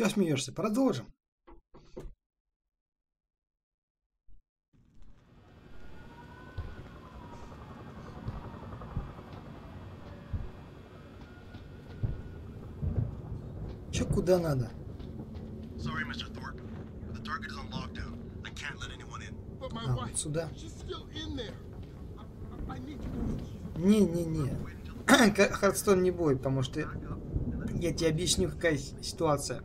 Чего смеешься? Продолжим. Че куда надо? Sorry, Mr. Thorpe. The target is on lockdown. I can't let anyone in. But my Вот wife, сюда. she's still in there. I need you to... Не-не-не. Хардстоун не будет, потому что я тебе объясню, какая ситуация.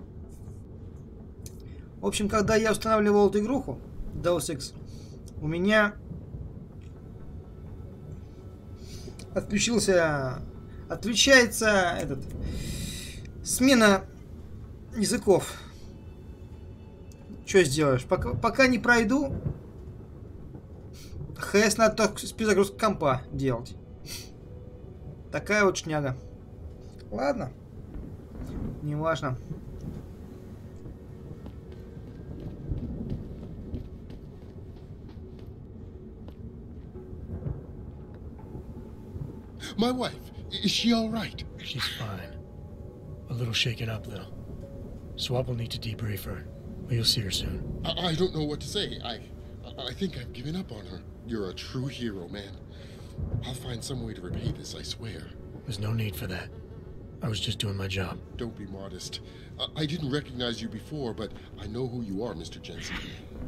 В общем, когда я устанавливал эту игруху, Deus Ex, у меня отключается смена языков. Что сделаешь? Пока не пройду, ХС надо только с перезагрузкой компа делать. Такая вот шняга. Ладно. Неважно. My wife, is she all right? She's fine. A little shaken up, though. Swab will need to debrief her, but you'll see her soon. I don't know what to say. I think I've given up on her. You're a true hero, man. I'll find some way to repay this, I swear. There's no need for that. I was just doing my job. Don't be modest. I didn't recognize you before, but I know who you are, Mr. Jensen.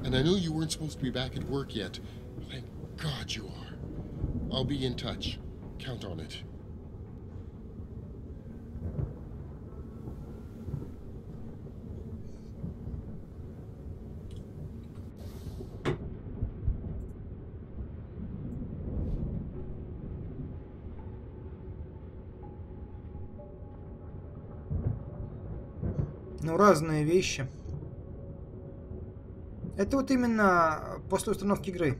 And I know you weren't supposed to be back at work yet. Thank God you are. I'll be in touch. Count on it. Ну, разные вещи. Это вот именно после установки игры.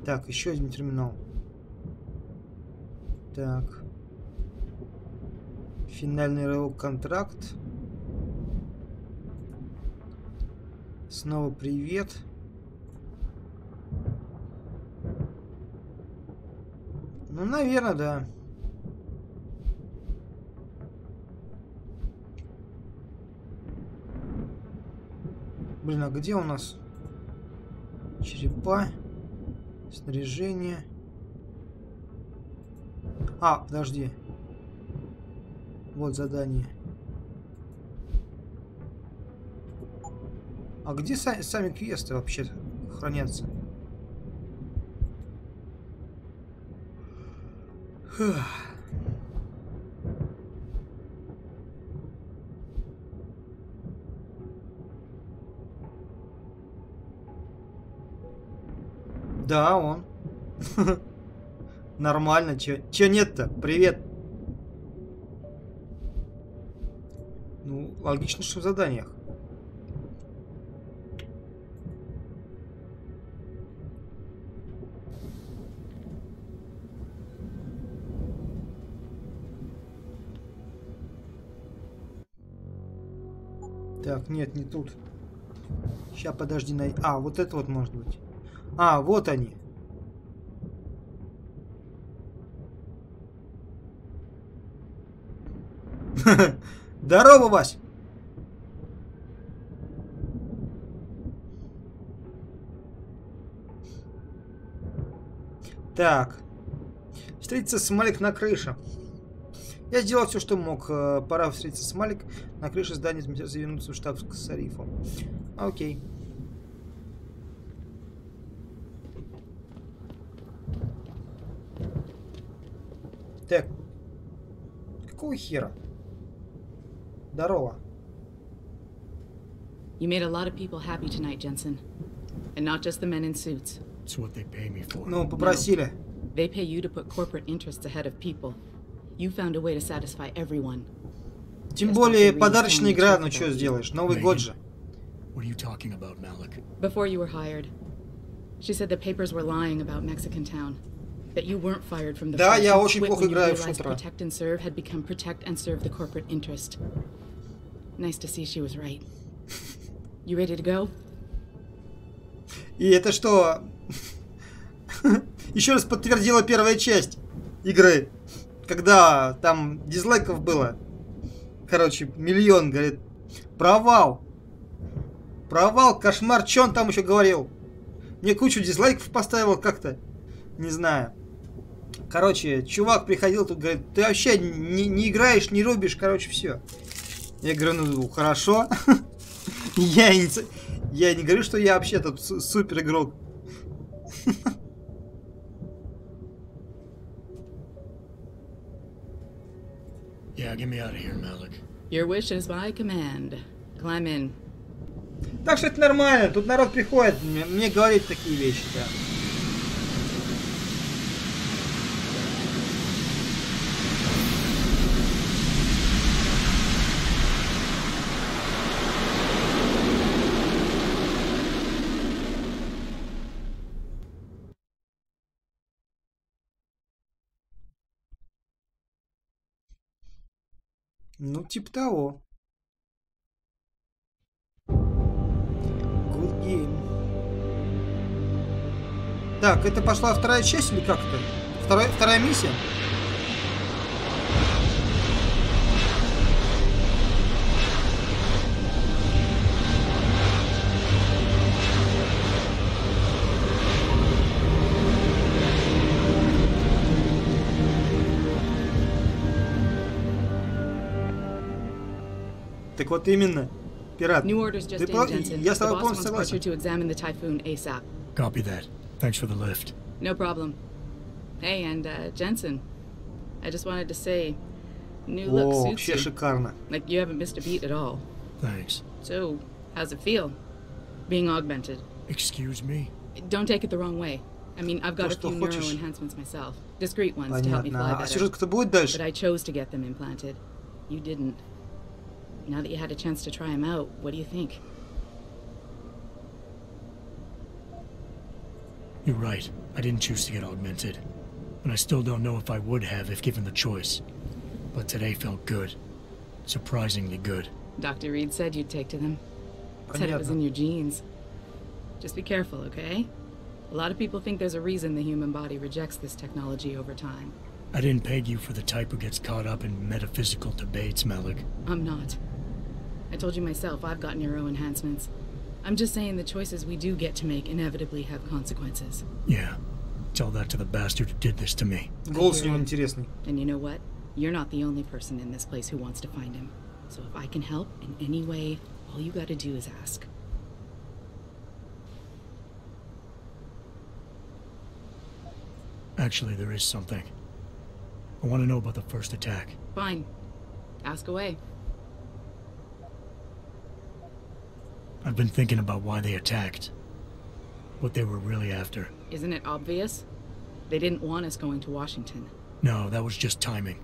Так, еще один терминал. Так. Финальный рывок, контракт. Снова привет. Ну, наверное, да. Блин, а где у нас черепа? Снаряжение. А, подожди. Вот задание. А где сами квесты вообще хранятся? Фух. Да, он. Нормально, чё нет-то? Привет. Ну, логично, что в заданиях. Так, нет, не тут. Сейчас, подожди. А, вот это вот может быть. А, вот они. Здорово, Вась. Так. Встретиться с Малик на крыше. Я сделал все, что мог. Пора встретиться с Малик на крыше здания, завернуться в штаб к Сарифу. Окей. Так. Какого хера? Здорово. You made a lot of people happy tonight, Jensen. And not just the men in suits. It's what they pay me for. Ну, попросили. They pay you to put corporate interests ahead of people. You found a way to satisfy everyone. Тем более подарочная игра, ну что сделаешь? Новый год же. What are you talking about, Malik? Before you were hired, she said the papers were lying about Mexican Town. That you weren't fired from the Да, force. я очень Quit плохо when you играю в realized шутера. Protect and serve had become protect and serve the corporate interest. Nice to see she was right. You ready to go? И это что? Еще раз подтвердила первая часть игры. Когда там дизлайков было. Короче, миллион, говорит. Провал. Провал, кошмар. Че он там еще говорил? Мне кучу дизлайков поставил как-то. Не знаю. Короче, чувак приходил тут, говорит, ты вообще не играешь, не рубишь, короче, все. Я говорю, ну, хорошо. Я не говорю, что я вообще тут супер игрок. Yeah, get me out of here, Malik. Your wish is my command. Climb in. Так что это нормально. Тут народ приходит, мне говорит такие вещи, да. Ну, типа того. Good game. Так, это пошла вторая часть или как это? Вторая миссия? Так вот именно, пират. New orders just in, Jensen. Я с The тобой boss полностью wants Pritchard согласен. to examine the Typhoon ASAP. Copy that. Thanks for the lift. No problem. Hey, and Jensen, I just wanted to say, new look О, suits вообще you. шикарно. Like you haven't missed a beat at all. Thanks. So, how's it feel? Being augmented. Excuse me? Don't take it the wrong way. I mean, I've got a что few хочешь. neuro enhancements myself. Discreet ones to help me fly Понятно. А better. сюжетка-то будет But дальше? I chose to get them implanted. You didn't. Now that you had a chance to try them out, what do you think? You're right. I didn't choose to get augmented. And I still don't know if I would have if given the choice. But today felt good. Surprisingly good. Dr. Reed said you'd take to them. Said it was in your genes. Just be careful, okay? A lot of people think there's a reason the human body rejects this technology over time. I didn't peg you for the type who gets caught up in metaphysical debates, Malik. I'm not. I told you myself, I've got neuro enhancements. I'm just saying the choices we do get to make inevitably have consequences. Yeah. Tell that to the bastard who did this to me. Голос у него интересный. And you know what? You're not the only person in this place who wants to find him. So if I can help in any way, all you gotta do is ask. Actually, there is something. I want to know about the first attack. Fine. Ask away. I've been thinking about why they attacked. What they were really after. Isn't it obvious? They didn't want us going to Washington. No, that was just timing.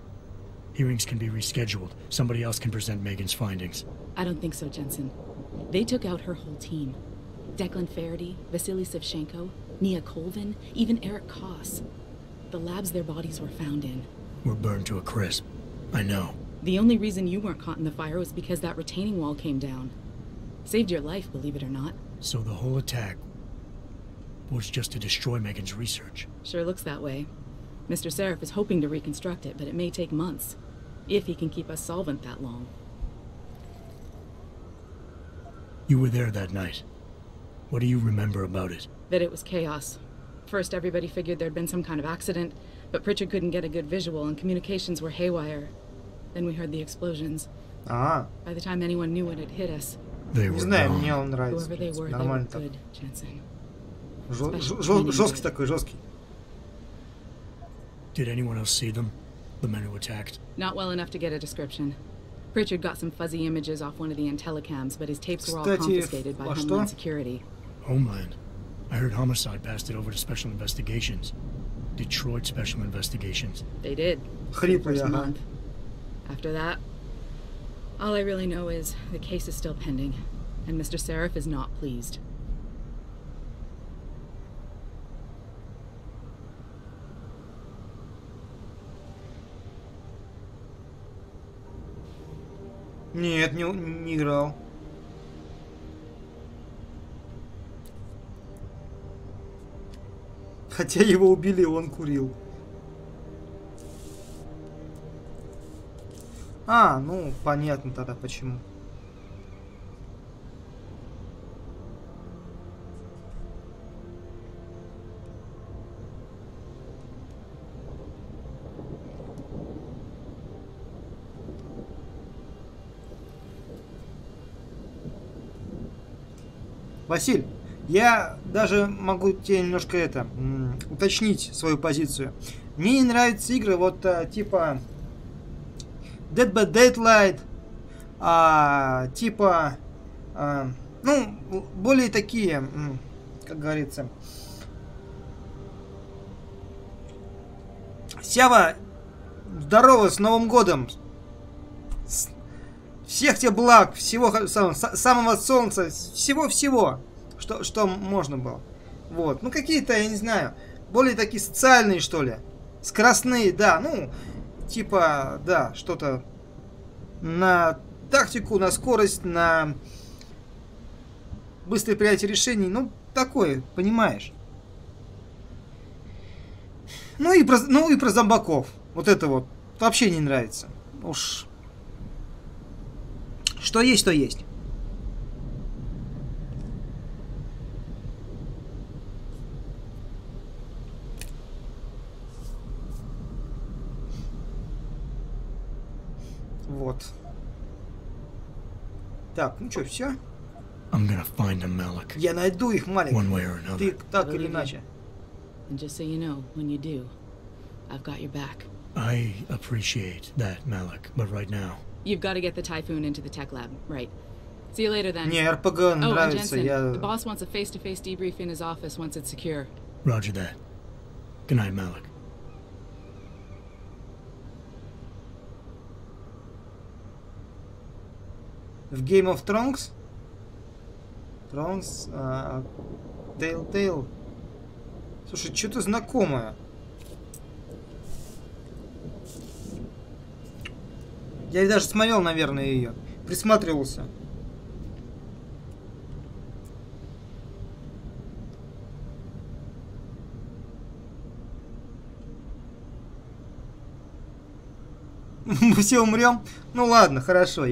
Hearings can be rescheduled. Somebody else can present Megan's findings. I don't think so, Jensen. They took out her whole team. Declan Faraday, Vasily Savchenko, Nia Colvin, even Eric Koss. The labs their bodies were found in. We're burned to a crisp. I know. The only reason you weren't caught in the fire was because that retaining wall came down. Saved your life, believe it or not. So the whole attack was just to destroy Megan's research. Sure looks that way. Mr. Seraph is hoping to reconstruct it, but it may take months. If he can keep us solvent that long. You were there that night. What do you remember about it? That it was chaos. First, everybody figured there'd been some kind of accident, but Pritchard couldn't get a good visual and communications were haywire. Then we heard the explosions. А, By the time anyone knew what had hit us, They не were знаю, wrong. мне он нравится. whoever they were Нормально так. good, Jensen. Жесткий такой, жесткий. Did anyone else see them? The men who attacked? Not well enough to get a description. Pritchard got some fuzzy images off one of the Intellicams, but his tapes were all Кстати, confiscated by во что? Homeland Security. Homeland. I heard Homicide passed it over to Special Investigations. Detroit Special Investigations. They did. For the Хриплый, first ага. month. After that, all I really know is the case is still pending, and Mr. Seraph is not pleased. Нет, не играл. Хотя его убили, и он курил. А, ну, понятно тогда почему. Василь, я даже могу тебе немножко уточнить свою позицию. Мне не нравятся игры вот типа Dead by Daylight, типа, ну, более такие, как говорится. Сява, здорово, с Новым годом! Всех тебе благ, всего самого солнца, всего-всего, что можно было. Вот, ну какие-то, я не знаю, более такие социальные, что ли. Скоростные, да, ну, типа, да, что-то на тактику, на скорость, на быстрое принятие решений, ну, такое, понимаешь. Ну и про зомбаков. Вот это вот вообще не нравится. Уж... Что есть, то есть. Вот. Так, ну что, все? Я найду их, Малик. Ты так или иначе. And just so you know, when you do, I've got your back. I appreciate that, Malik, but right now... You've got to get the Typhoon into the tech lab, right? See you later then. Не, РПГ нравится, the boss wants a face-to-face debrief in his office once it's secure. Roger that. Good night, Malik. В Game of Thrones? Thrones... Telltale. Слушай, что-то знакомое. Я даже смотрел, наверное, ее. Присматривался. Мы все умрем? Ну ладно, хорошо.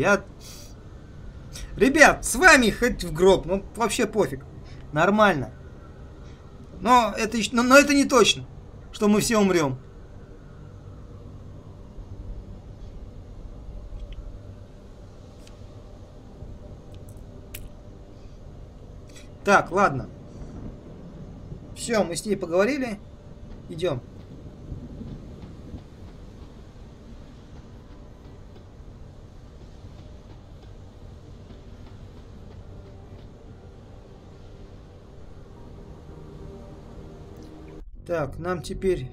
Ребят, с вами хоть в гроб. Ну, вообще пофиг. Нормально. Но это не точно, что мы все умрем. Так, ладно. Все, мы с ней поговорили. Идем. Так, нам теперь...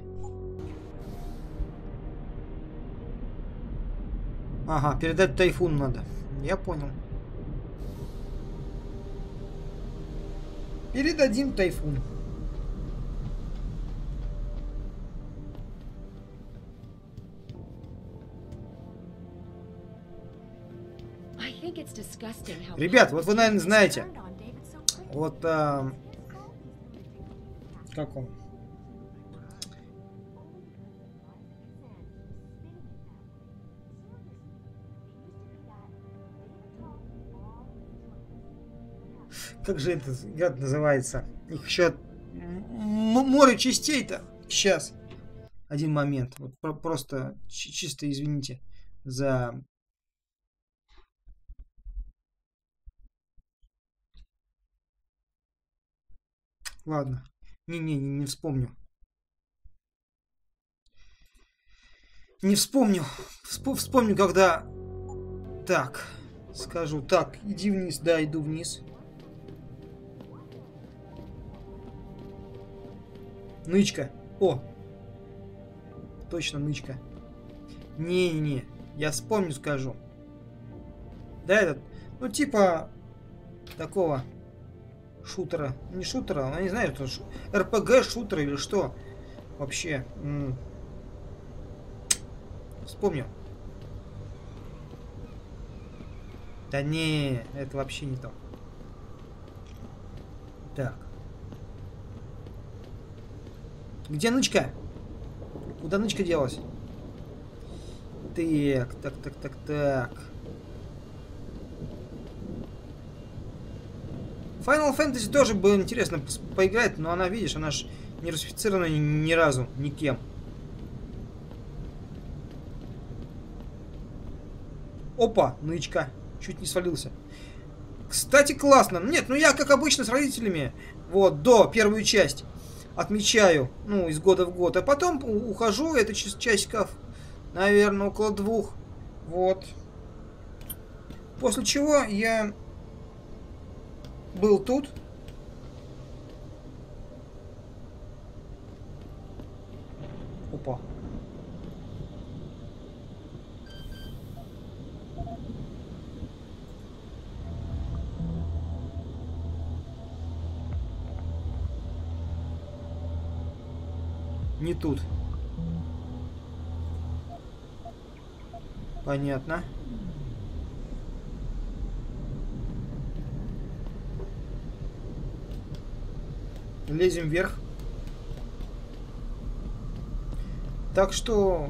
Ага, передать Тайфун надо. Я понял. Передадим Тайфун. Ребят, вот вы, наверное, знаете. Вот... как он? Как же это гад называется? Их еще море частей-то. Сейчас. Один момент. Вот просто чисто извините за... Ладно. Не вспомню. Не вспомню. Вспомню, когда... Так. Скажу. Так, иди вниз. Да, иду вниз. Нычка. О! Точно нычка. Не-не-не. Я вспомню, скажу. Да, этот... Ну, типа... Такого... Шутера. Не шутера, я не знаю, это РПГ шутер или что. Вообще. Вспомню. Да не, это вообще не то. Так. Где нычка? Куда нычка делась? Так. Final Fantasy тоже было интересно поиграть, но она, видишь, она ж не русифицирована ни разу, никем. Опа, нычка. Чуть не свалился. Кстати, классно. Нет, ну я, как обычно, с родителями, вот, первую часть отмечаю, ну, из года в год. А потом ухожу, это часиков, наверное, около 2. Вот. После чего я был тут. Опа. Не тут. Понятно. Лезем вверх. Так что...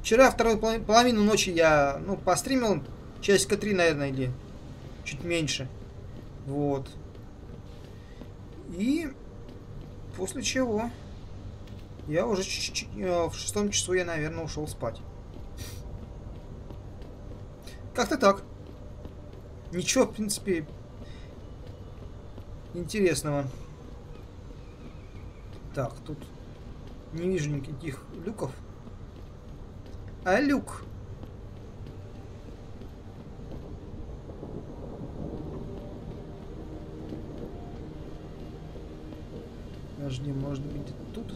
Вчера вторую половину ночи я, ну, постримил часика 3, наверное, или чуть меньше. Вот. И... После чего я уже в 6 часу я, наверное, ушел спать. Как-то так. Ничего, в принципе, интересного. Так, тут не вижу никаких люков. А люк? Подожди, может быть, где-то тут?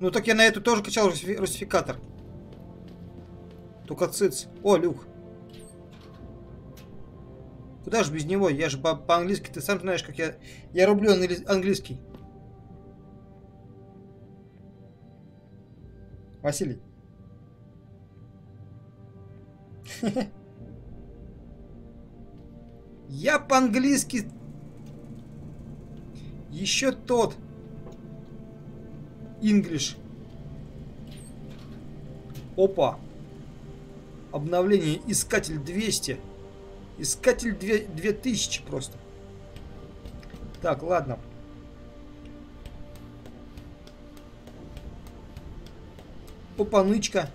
Ну так я на эту тоже качал русификатор. Только циц. О, люк. Куда же без него? Я же по-английски, ты сам знаешь, как я рублю английский. Василий. Я по-английски еще тот English. Опа. Обновление. Искатель 200. Искатель 2000 просто. Так, ладно. Опа, нычка.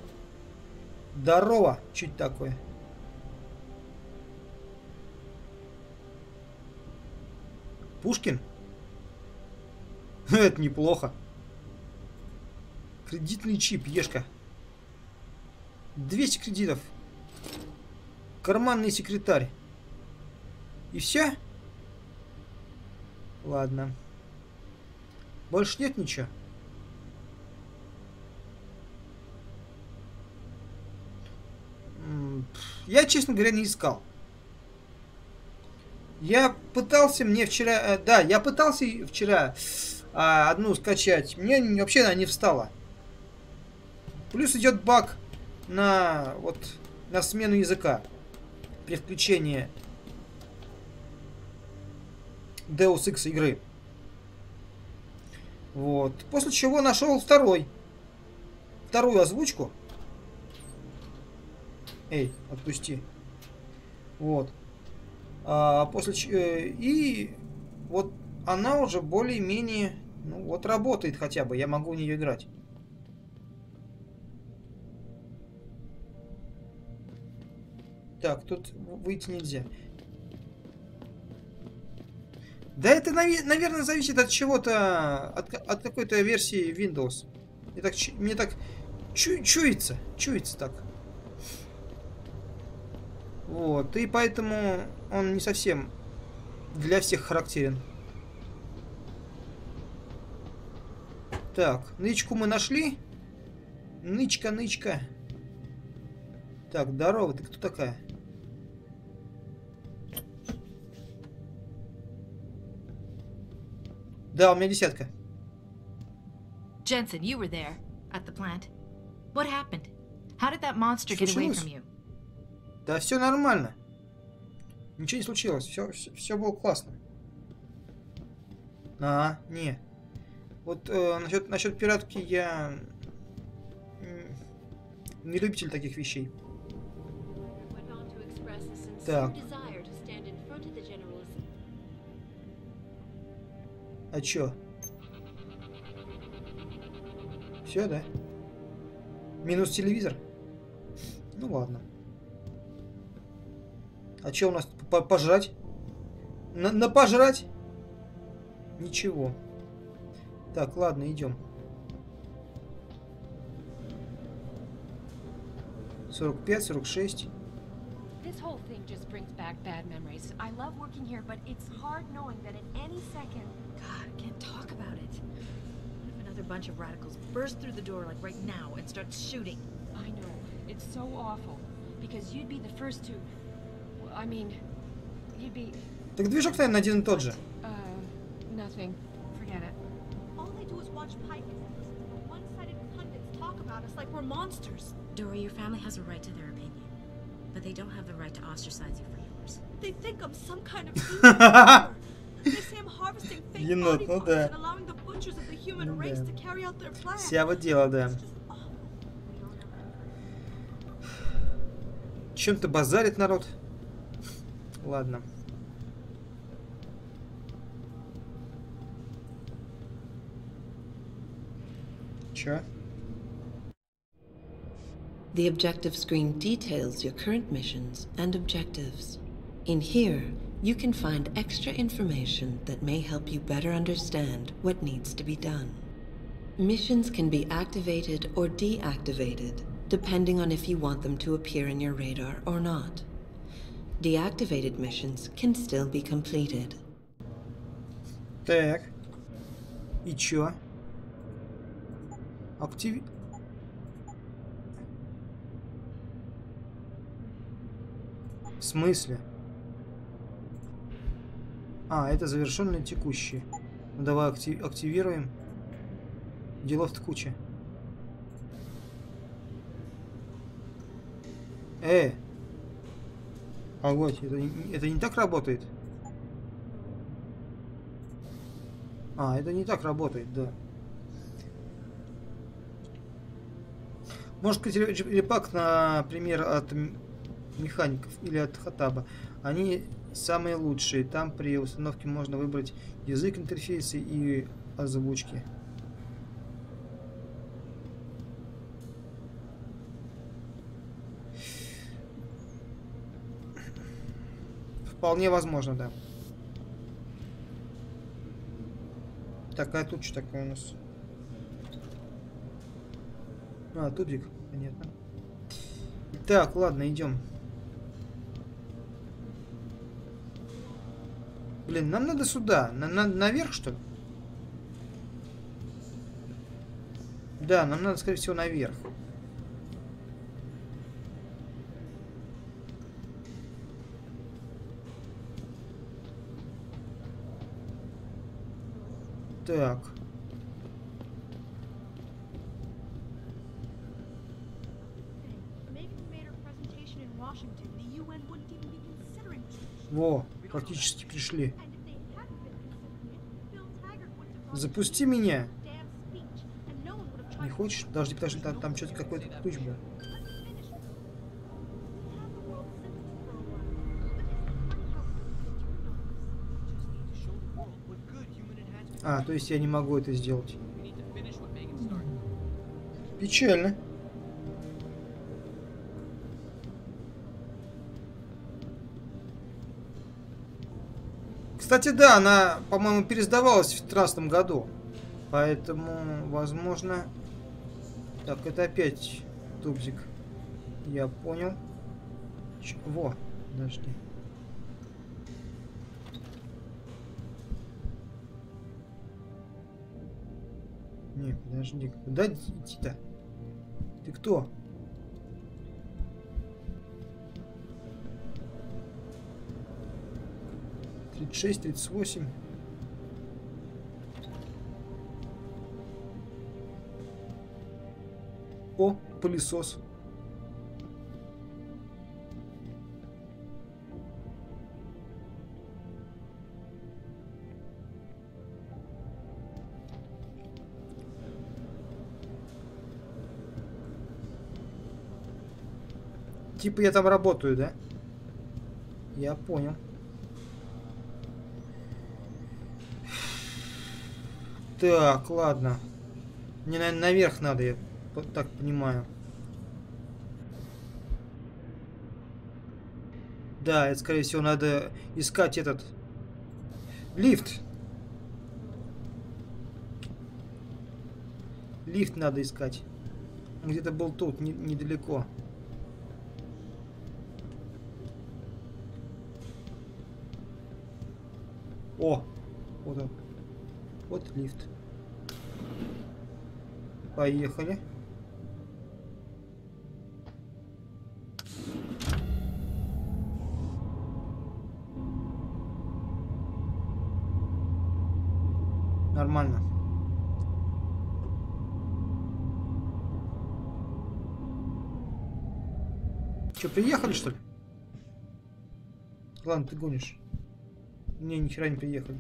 Здорово. Чуть такое. Пушкин? Это неплохо. Кредитный чип, ешка. 200 кредитов. Карманный секретарь. И все? Ладно. Больше нет ничего. Я, честно говоря, не искал. Я пытался мне вчера... да, я пытался вчера одну скачать. Мне вообще она не встала. Плюс идет баг на смену языка при включении Deus Ex игры. Вот. После чего нашел вторую озвучку. Эй, отпусти. Вот. И вот она уже более-менее, ну вот, работает хотя бы. Я могу в нее играть. Так, тут выйти нельзя. Да это, наверное, зависит от чего-то, от какой-то версии Windows. Мне так чуется так. Вот, и поэтому он не совсем для всех характерен. Так, нычку мы нашли. Нычка. Так, здорово, ты кто такая? Да, у меня 10. Jensen, you were there at the plant. What happened? How did that monster get away from you? Да все нормально. Ничего не случилось. Все было классно. Не. Вот насчет пиратки я не любитель таких вещей. Так. А чё? Все, да? Минус телевизор? Ну ладно. А чё у нас? Пожрать? На пожрать? Ничего. Так, ладно, идем. 45, 46. This whole thing just brings back bad memories. I love working here, but it's hard knowing that at any second... God, I can't talk about it. What if another bunch of radicals burst through the door like right now and start shooting? I know. It's so awful. Because you'd be the first to... I mean... You'd be... Так движок, наверное, один и тот же. Nothing. Forget it. All they do is watch Pike and listen to the one-sided pundits talk about us like we're monsters. Dora, your family has a right to their opinion. But they don't have the right to ostracize you for yours. They think I'm some kind of evil. They say I'm harvesting fake body parts and allowing the butchers of the human race to carry out their plan. Сява дело, да. Чем-то базарит народ. Ладно. Чё? The objective screen details your current missions and objectives. In here, you can find extra information that may help you better understand what needs to be done. Missions can be activated or deactivated, depending on if you want them to appear in your radar or not. Deactivated missions can still be completed. Так. И чё? В смысле? Это завершенные текущие. Ну, давай активируем. Делов-то куча. Погодь, это не так работает? Это не так работает, да. Может, репак, например, от механиков или от Хатаба. Они самые лучшие. Там при установке можно выбрать язык интерфейса и озвучки. Вполне возможно, да. Так, а тут что такое у нас? Тупик, понятно. Так, ладно, идем. Блин, нам надо сюда. Наверх, что ли? Да, нам надо, скорее всего, наверх. Так. Во, практически пришли. Запусти меня. Не хочешь? Подожди, потому что там что-то какой-то ключ был. То есть я не могу это сделать. Печально. Кстати, да, она, по-моему, пересдавалась в 2013 году. Поэтому, возможно... Так, это опять тубзик. Я понял. Во, подожди. Не, подожди. Куда идти-то? Ты кто? Тридцать 38. О, пылесос. Типа я там работаю, да? Я понял. Так, ладно. Мне, наверное, наверх надо, я так понимаю. Да, это, скорее всего, надо искать этот лифт. Лифт надо искать. Где-то был тут, недалеко. О, вот он. Вот лифт. Поехали. Нормально. Че, приехали, что ли? Ладно, ты гонишь. Не, нихера не приехали.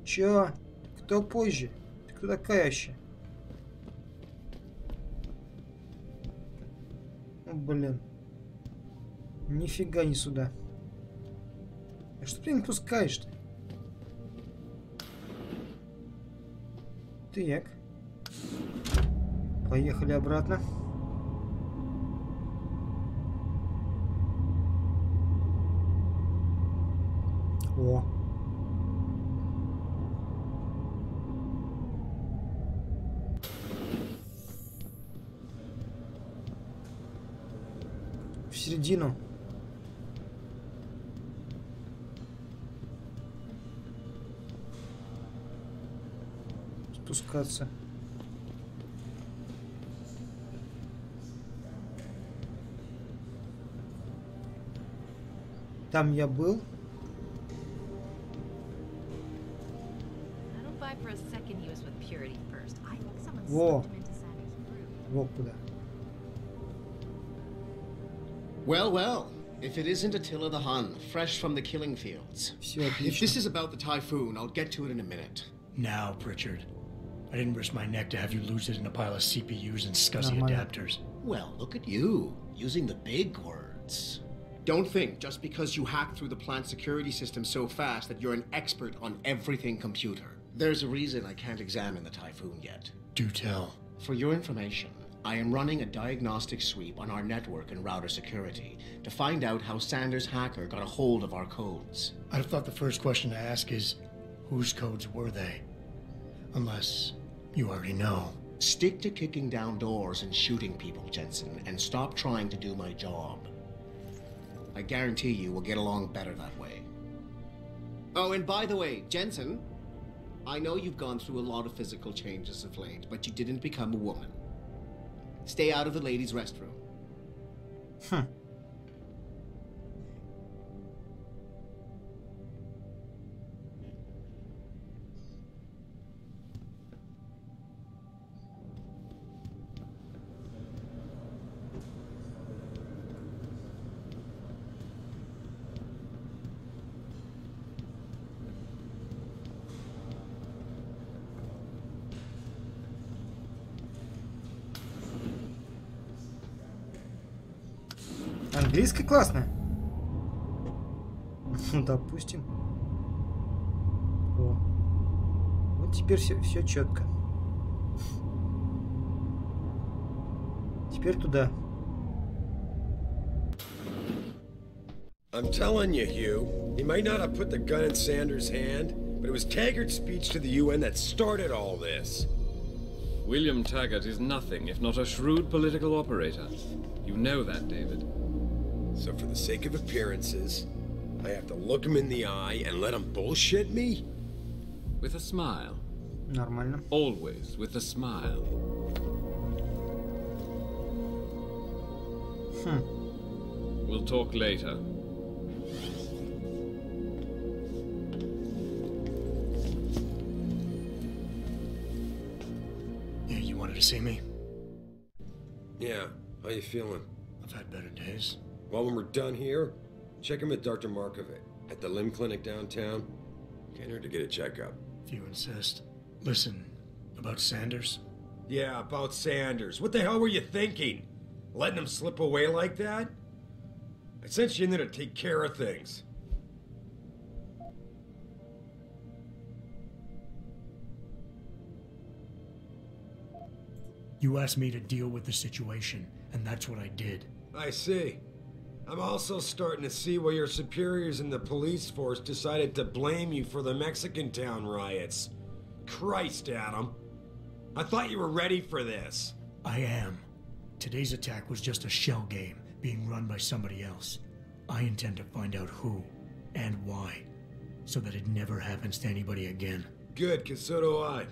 Чё? Кто позже? Ты кто такая вообще? О, блин. Нифига не сюда. А что ты не пускаешь-то? Так. Поехали обратно. О. В середину. Спускаться. Там я был. Во. Во куда. Well, well. If it isn't Attila the Hun, fresh from the killing fields. If this is about the typhoon, I'll get to it in a minute. Now, Pritchard. I didn't risk my neck to have you lose it in a pile of CPUs and SCSI adapters. Well, look at you, using the big words. Don't think just because you hacked through the plant security system so fast that you're an expert on everything computer. There's a reason I can't examine the typhoon yet. Do tell. For your information, I am running a diagnostic sweep on our network and router security to find out how Sanders' hacker got a hold of our codes. I'd have thought the first question to ask is, whose codes were they? Unless you already know. Stick to kicking down doors and shooting people, Jensen, and stop trying to do my job. I guarantee you we'll get along better that way. Oh, and by the way, Jensen, I know you've gone through a lot of physical changes of late, but you didn't become a woman. Stay out of the ladies' restroom. Английская классная. Ну, допустим. О. Вот теперь все четко. Теперь туда. I'm telling you, Hugh, he might not have put the gun in Sanders' hand, but it was Taggart's speech to the UN that started all this. William Taggart is nothing if not a shrewd political operator. You know that, David. So for the sake of appearances, I have to look him in the eye and let him bullshit me? With a smile. Нормально. Always with a smile. We'll talk later. see me? Yeah, how you feeling? I've had better days. Well, when we're done here, check him at Dr. Markovic at the limb clinic downtown. Can't hurt to get a checkup. If you insist. Listen, about Sanders? Yeah, about Sanders. What the hell were you thinking? Letting him slip away like that? I sent you in there to take care of things. You asked me to deal with the situation, and that's what I did. I see. I'm also starting to see why your superiors in the police force decided to blame you for the Mexican town riots. Christ, Adam. I thought you were ready for this. I am. Today's attack was just a shell game being run by somebody else. I intend to find out who and why, so that it never happens to anybody again. Good, 'cause so do I.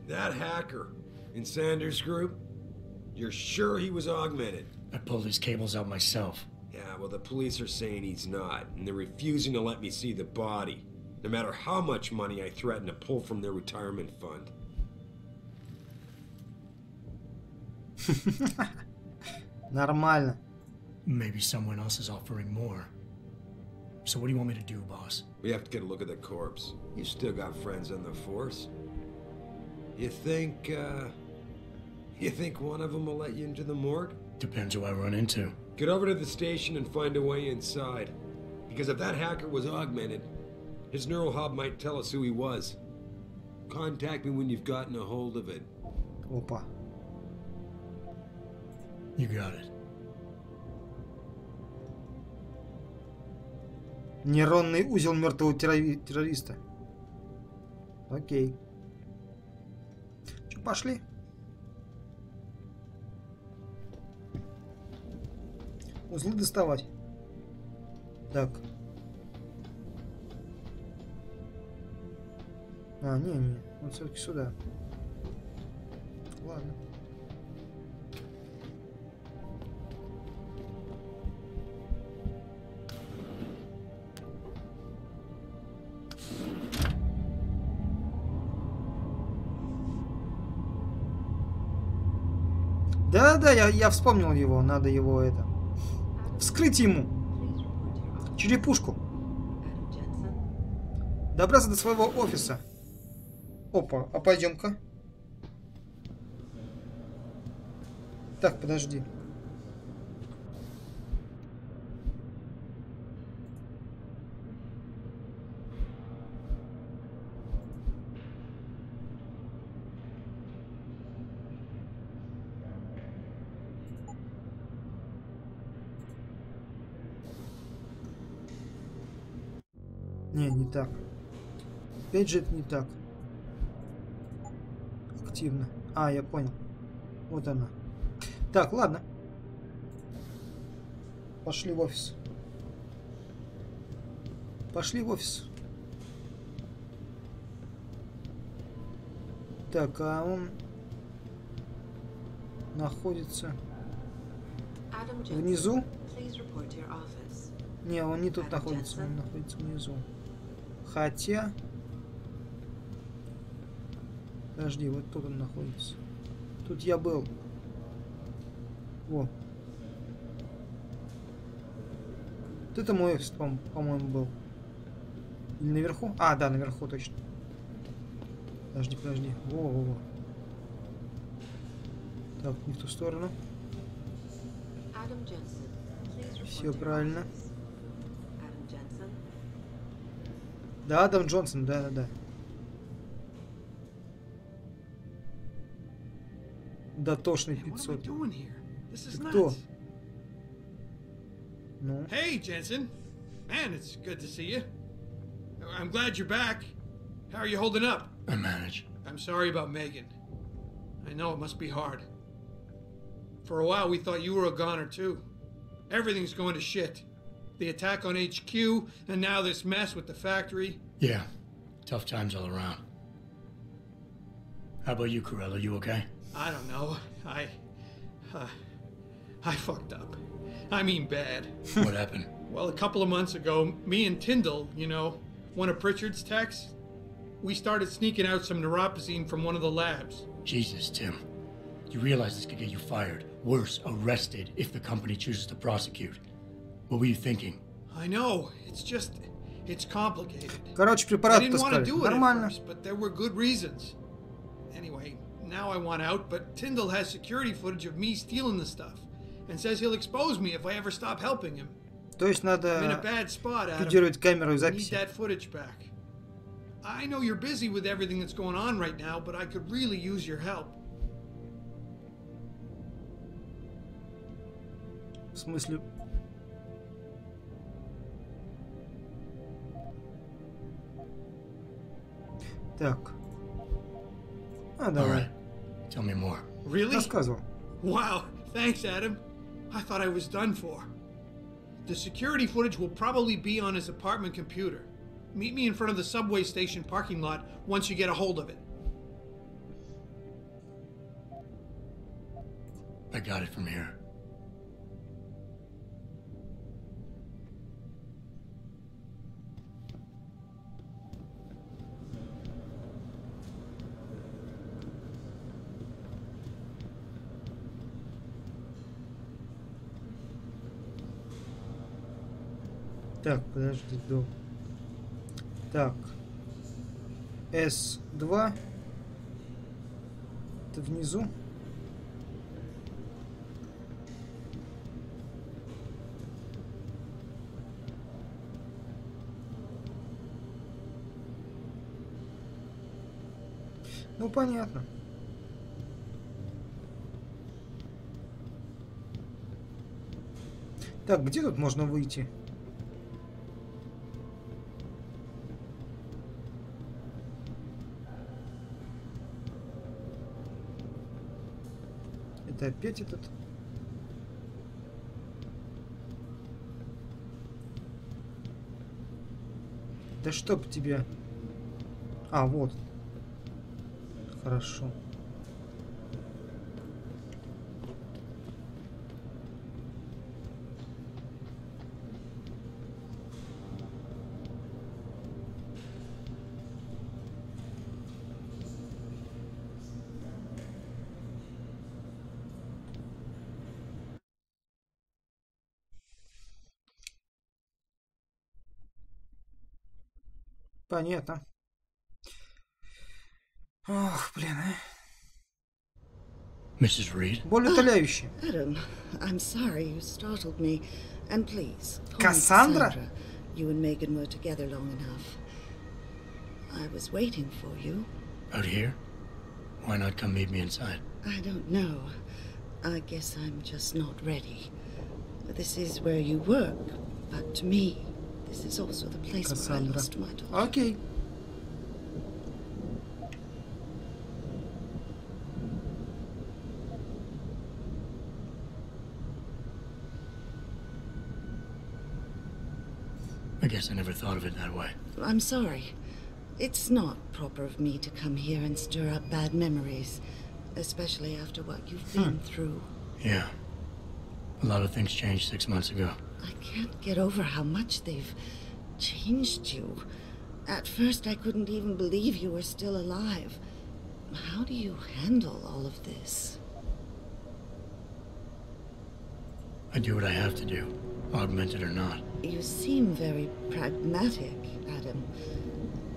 That hacker in Sanders' group, you're sure he was augmented? I pulled his cables out myself. Yeah, well, the police are saying he's not, and they're refusing to let me see the body, no matter how much money I threaten to pull from their retirement fund. Нормально. Maybe someone else is offering more. So what do you want me to do, boss? We have to get a look at the corpse. You still got friends on the force. You think one of them will let you into the morgue? Depends who I run into. Get over to the station and find a way inside. Because if that hacker was augmented, his neural hub might tell us who he was. Contact me when you've gotten a hold of it. Опа. You got it. Нейронный узел мертвого террориста. Окей. Че, пошли? Узлы доставать. Так. А, не. Вот все-таки сюда. Ладно. Да-да, я вспомнил его. Надо его это... Вскрыть ему. Черепушку. Добраться до своего офиса. Опа, а пойдем-ка. Так, подожди. Не так. Опять же это не так. Активно. А, я понял. Вот она. Так, ладно. Пошли в офис. Пошли в офис. Так, а он находится внизу? Не, он не тут находится, он находится внизу. Хотя... Подожди, вот тут он находится. Тут я был. Во. Вот это мой офис, по-моему, был. Или наверху? А, да, наверху точно. Подожди. Во. Так, не в ту сторону. Все правильно. Да, Адам Джонсон, да. Дотошный 500. Ты кто? Ну? Hey, Jensen. Man, it's good to see you. I'm glad you're back. How are you holding up? I manage. I'm sorry about Megan. I know it must be hard. For a while, we thought you were a goner, too. Everything's going to shit. The attack on HQ, and now this mess with the factory. Yeah, tough times all around. How about you, Corella? You okay? I don't know. I fucked up. I mean bad. What happened? Well, a couple of months ago, me and Tyndall, you know, one of Pritchard's techs, we started sneaking out some neuropozyne from one of the labs. Jesus, Tim. You realize this could get you fired. Worse, arrested if the company chooses to prosecute. What were you thinking? I know. It's just... it's complicated. Короче, I препарат didn't want to таскали. do it at Нормально. first, but there were good reasons. Anyway, now I want out, but Tyndall has security footage of me stealing the stuff and says he'll expose me if I ever stop helping him. То есть I'm in a надо bad spot, Adam. кодировать камеру и I need записи. that footage back. I know you're busy with everything that's going on right now, but I could really use your help. В смысле? Так. Давай. Tell me more. Really? Рассказывал. Wow, thanks, Adam. I thought I was done for. The security footage will probably be on his apartment computer. Meet me in front of the subway station parking lot once you get a hold of it. I got it from here. Так, подожди, до. Так. S2. Это внизу. Ну, понятно. Так, где тут можно выйти? Это опять этот... Да чтоб тебя... А, вот. Хорошо. Понятно. Ох, блин, Mrs. Reed? Боль утоляющая. Adam, I'm sorry you startled me. And please, call me Cassandra? Cassandra. You and Megan were together long enough. I was waiting for you. Out here? Why not come meet me inside? I don't know. I guess I'm just not ready. This is where you work, but to me, this is also the place where I Cassandra. lost my daughter. Окей. I guess I never thought of it that way. I'm sorry. It's not proper of me to come here and stir up bad memories, especially after what you've been through. Yeah. A lot of things changed 6 months ago. I can't get over how much they've changed you. At first, I couldn't even believe you were still alive. How do you handle all of this? I do what I have to do, augmented or not. You seem very pragmatic, Adam.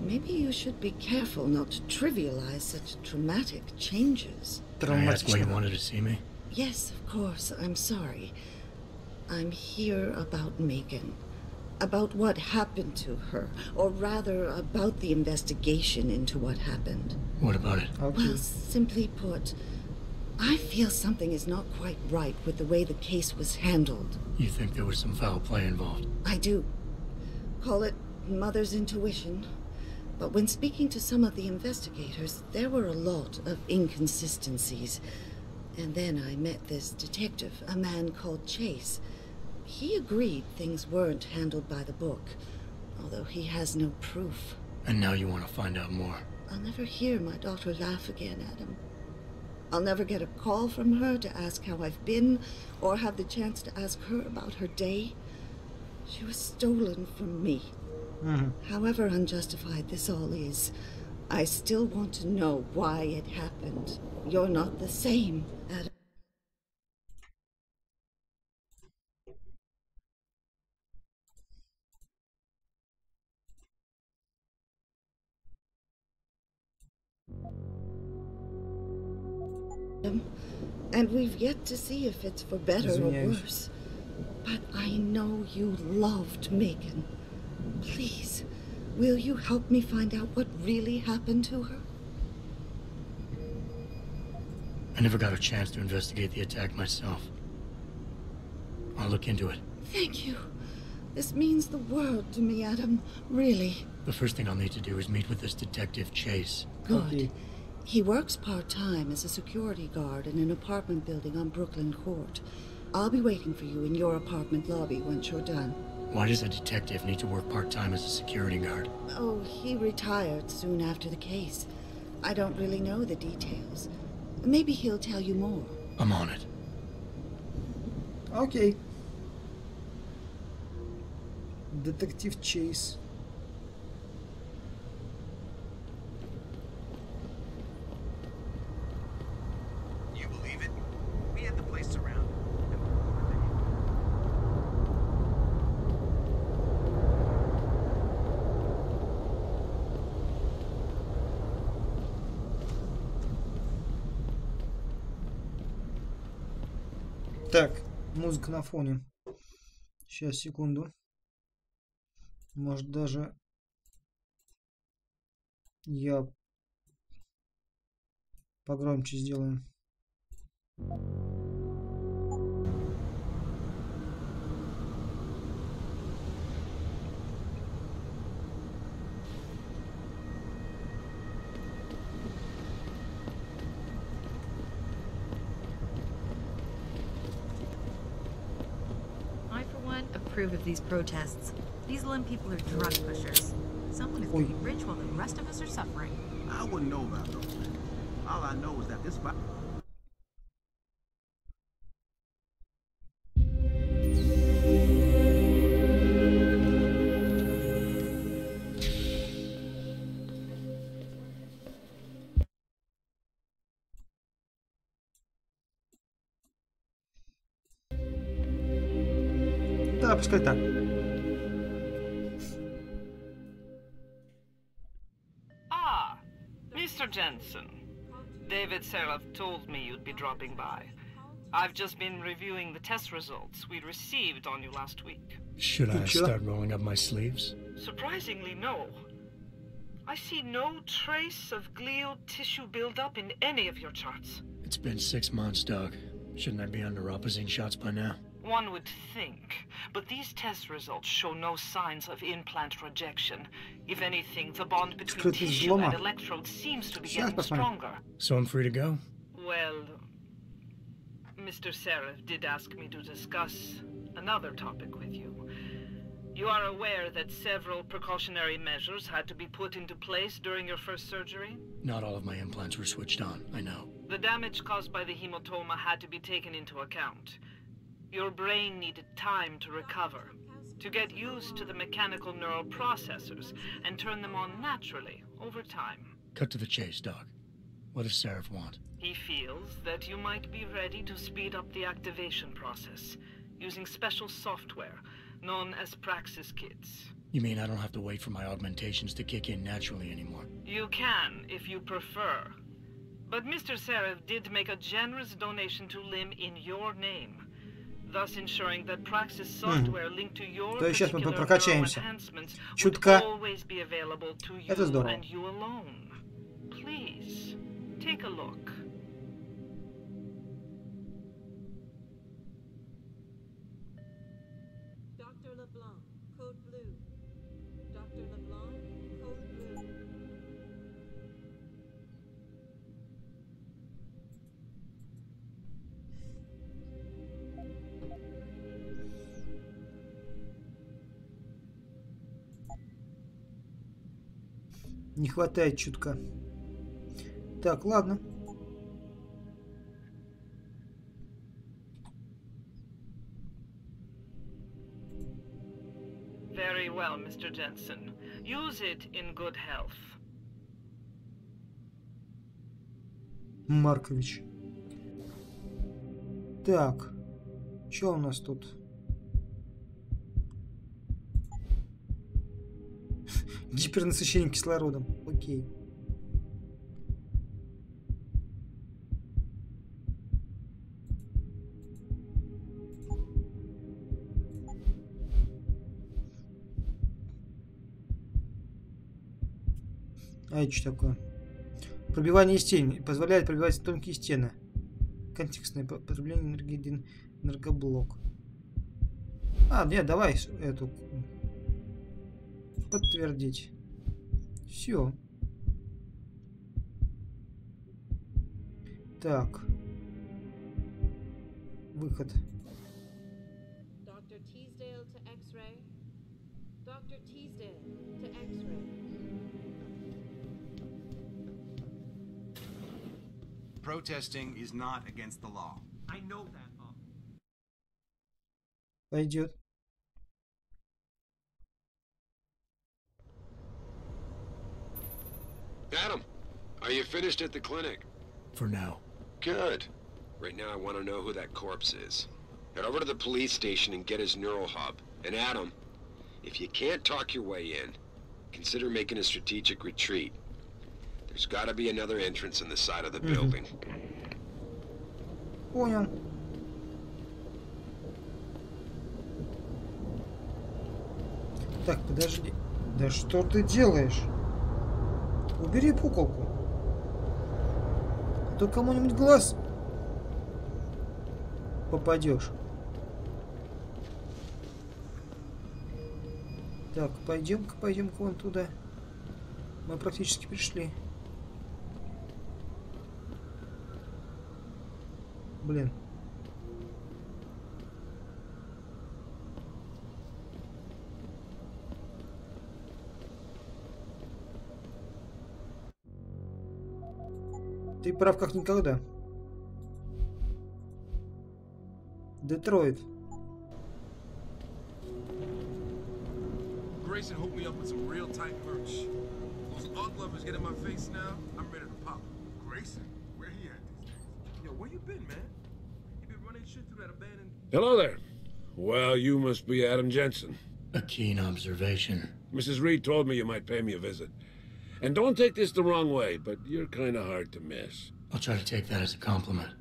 Maybe you should be careful not to trivialize such dramatic changes. Can I ask why you wanted to see me? Yes, of course. I'm sorry. I'm here about Megan. About what happened to her. Or rather, about the investigation into what happened. What about it? Well, simply put, I feel something is not quite right with the way the case was handled. You think there was some foul play involved? I do. Call it mother's intuition. But when speaking to some of the investigators, there were a lot of inconsistencies. And then I met this detective, a man called Chase. He agreed things weren't handled by the book, although he has no proof. And now you want to find out more? I'll never hear my daughter laugh again, Adam. I'll never get a call from her to ask how I've been, or have the chance to ask her about her day. She was stolen from me. However unjustified this all is, I still want to know why it happened. You're not the same, Adam. And we've yet to see if it's for better or worse. But I know you loved Megan. Please, will you help me find out what really happened to her? I never got a chance to investigate the attack myself. I'll look into it. Thank you. This means the world to me, Adam. Really. The first thing I'll need to do is meet with this detective, Chase. Good. Okay. He works part-time as a security guard in an apartment building on Brooklyn Court. I'll be waiting for you in your apartment lobby once you're done. Why does a detective need to work part-time as a security guard? Oh, he retired soon after the case. I don't really know the details. Maybe he'll tell you more. I'm on it. Окей. Детектив Чейз. You believe it? We had the place surrounded. Так, музыка на фоне. Сейчас, секунду. Может, даже я погромче сделаю. Approve of these protests. These Lim people are drug pushers. Someone is getting rich while the rest of us are suffering. I wouldn't know about those things. All I know is that this fight. Да, пускай так. Ah, Mr. Jensen. David Seraph told me you'd be dropping by. I've just been reviewing the test results we received on you last week. Should I start rolling up my sleeves? Surprisingly, no. I see no trace of glial tissue buildup in any of your charts. It's been 6 months, Doc. Shouldn't I be under Opposine shots by now? One would think, but these test results show no signs of implant rejection. If anything, the bond between tissue and electrodes seems to be getting stronger. So I'm free to go? Well, Mr. Seraph did ask me to discuss another topic with you. You are aware that several precautionary measures had to be put into place during your first surgery? Not all of my implants were switched on, I know. The damage caused by the hematoma had to be taken into account. Your brain needed time to recover, to get used to the mechanical neural processors and turn them on naturally over time. Cut to the chase, Doc. What does Seraph want? He feels that you might be ready to speed up the activation process using special software known as Praxis kits. You mean I don't have to wait for my augmentations to kick in naturally anymore? You can, if you prefer. But Mr. Seraph did make a generous donation to Lim in your name, thus ensuring that Praxis software linked to your particular neural enhancements would always be available to you and you alone. Please, take a look. Dr. LeBlanc, code blue. Dr. LeBlanc, code blue. Не хватает чутка. Так, ладно. Very well, Mr. Jensen. Use it in good health. Маркович. Так. Что у нас тут? Гипернасыщение кислородом. Окей. А это что такое? Пробивание стен. Позволяет пробивать тонкие стены. Контекстное потребление энергии. Энергоблок. А, нет, давай эту. Подтвердить. Все. Так. Выход. Dr. Teasdale to X-ray. Dr. Teasdale to X-ray. Protesting is not against the law. I know that, Пойдет. Adam, are you finished at the clinic? For now. Good. Right now I want to know who that corpse is. Head over to the police station and get his neural hub. And Adam, if you can't talk your way in, consider making a strategic retreat. There's got to be another entrance in the side of the building. Понял. Так, подожди. Да что ты делаешь? Убери пуколку. А то кому-нибудь глаз попадешь. Так, пойдем-ка вон туда. Мы практически пришли. Блин. Ты прав как никогда. Детройт. Grayson hooked me up with some real tight merch. Those art lovers get in my face now, I'm ready to pop. Grayson? Where he at these days? Yo, where you been, man? You been running shit through that abandoned... Hello there. Well, you must be Adam Jensen. A keen observation. Mrs. Reed told me you might pay me a visit. And don't take this the wrong way, but you're kind of hard to miss. I'll try to take that as a compliment.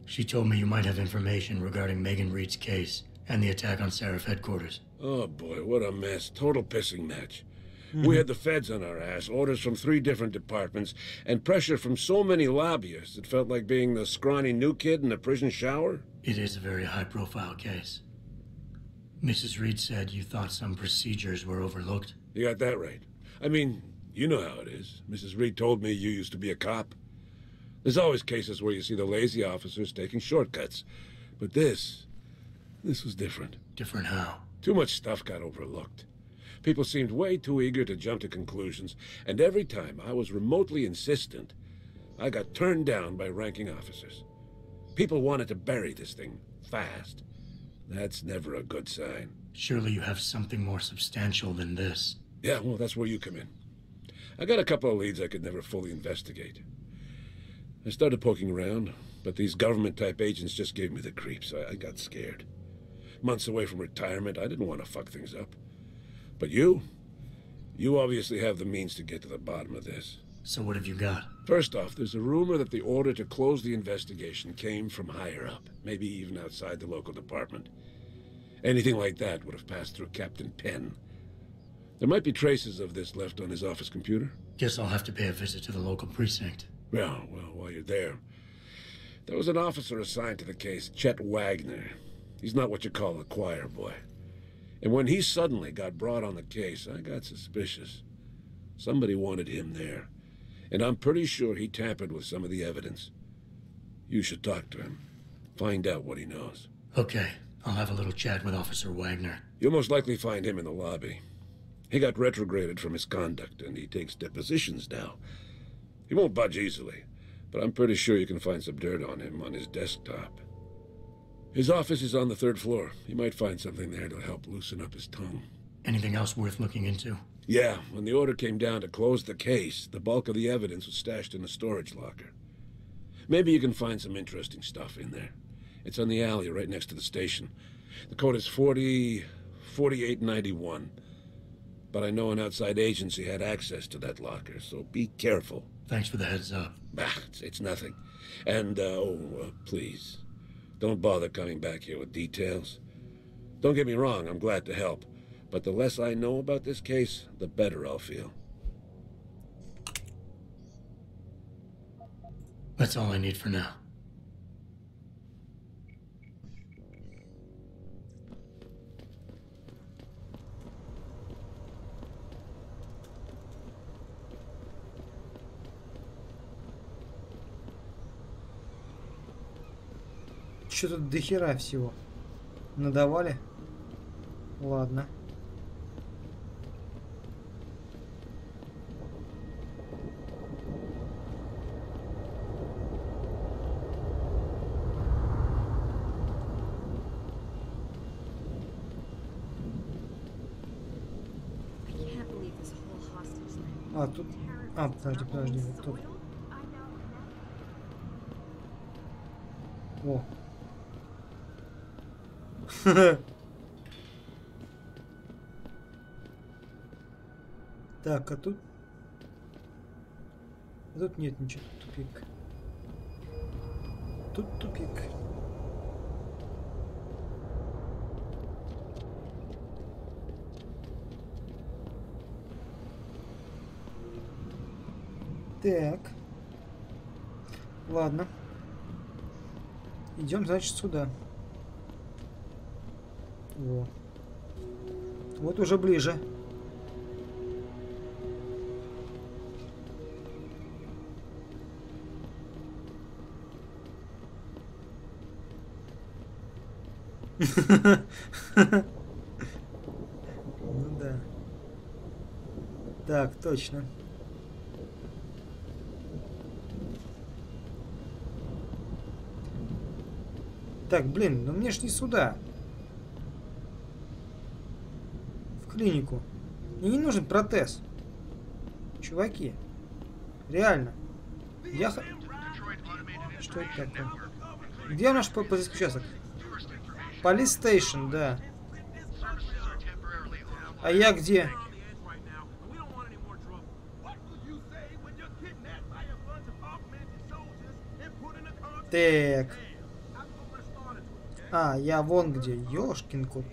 She told me you might have information regarding Megan Reed's case and the attack on Seraph headquarters. Oh boy, what a mess. Total pissing match. We had the feds on our ass, orders from 3 different departments, and pressure from so many lobbyists it felt like being the scrawny new kid in a prison shower. It is a very high-profile case. Mrs. Reed said you thought some procedures were overlooked. You got that right. I mean, you know how it is. Mrs. Reed told me you used to be a cop. There's always cases where you see the lazy officers taking shortcuts. But this was different. Different how? Too much stuff got overlooked. People seemed way too eager to jump to conclusions, and every time I was remotely insistent, I got turned down by ranking officers. People wanted to bury this thing fast. That's never a good sign. Surely you have something more substantial than this. Yeah, well, that's where you come in. I got a couple of leads I could never fully investigate. I started poking around, but these government-type agents just gave me the creeps. I got scared. Months away from retirement, I didn't want to fuck things up. But you obviously have the means to get to the bottom of this. So what have you got? First off, there's a rumor that the order to close the investigation came from higher up, maybe even outside the local department. Anything like that would have passed through Captain Penn. There might be traces of this left on his office computer. Guess I'll have to pay a visit to the local precinct. Well, while you're there, there was an officer assigned to the case, Chet Wagner. He's not what you call a choir boy. And when he suddenly got brought on the case, I got suspicious. Somebody wanted him there. And I'm pretty sure he tampered with some of the evidence. You should talk to him. Find out what he knows. Okay, I'll have a little chat with Officer Wagner. You'll most likely find him in the lobby. He got retrograded from his conduct, and he takes depositions now. He won't budge easily, but I'm pretty sure you can find some dirt on him on his desktop. His office is on the 3rd floor. You might find something there to help loosen up his tongue. Anything else worth looking into? Yeah, when the order came down to close the case, the bulk of the evidence was stashed in a storage locker. Maybe you can find some interesting stuff in there. It's on the alley right next to the station. The code is 4891. But I know an outside agency had access to that locker, so be careful. Thanks for the heads up. It's nothing. And, please, don't bother coming back here with details. Don't get me wrong, I'm glad to help. But the less I know about this case, the better I'll feel. That's all I need for now. Что тут до хера всего? Надавали? Ладно. А, тут... А, подожди, вот тут. О. Так, а тут... А тут нет ничего, тупик. Тут тупик. Так. Ладно. Идем, значит, сюда. Во. Вот уже ближе. Ну да. Так, точно. Так, блин, ну мне ж не сюда. В клинику. Мне не нужен протез. Чуваки. Реально. Я... Что это такое? Где наш полицейский участок? Police Station, да. А я где? Так. А, я вон где. Ёшкин кот.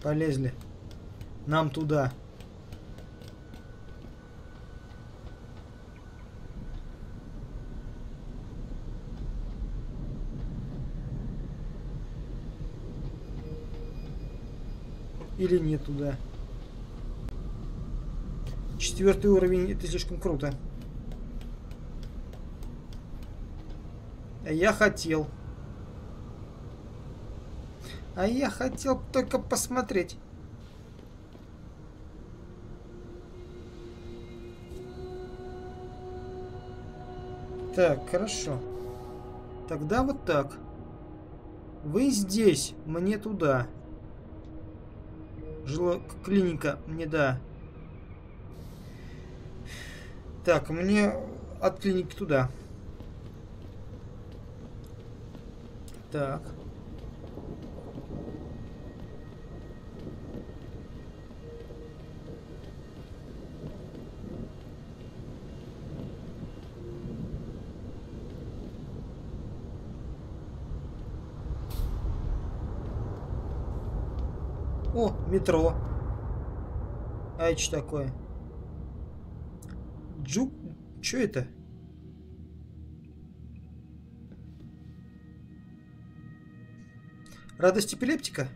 Полезли. Нам туда. Или не туда. 4-й уровень, это слишком круто. А я хотел. А я хотел только посмотреть. Так, хорошо. Тогда вот так. Вы здесь, мне туда. Клиника, мне да. Так, мне от клиники туда. Так. О, метро. А это что такое? Джук? Что это? Радость эпилептика?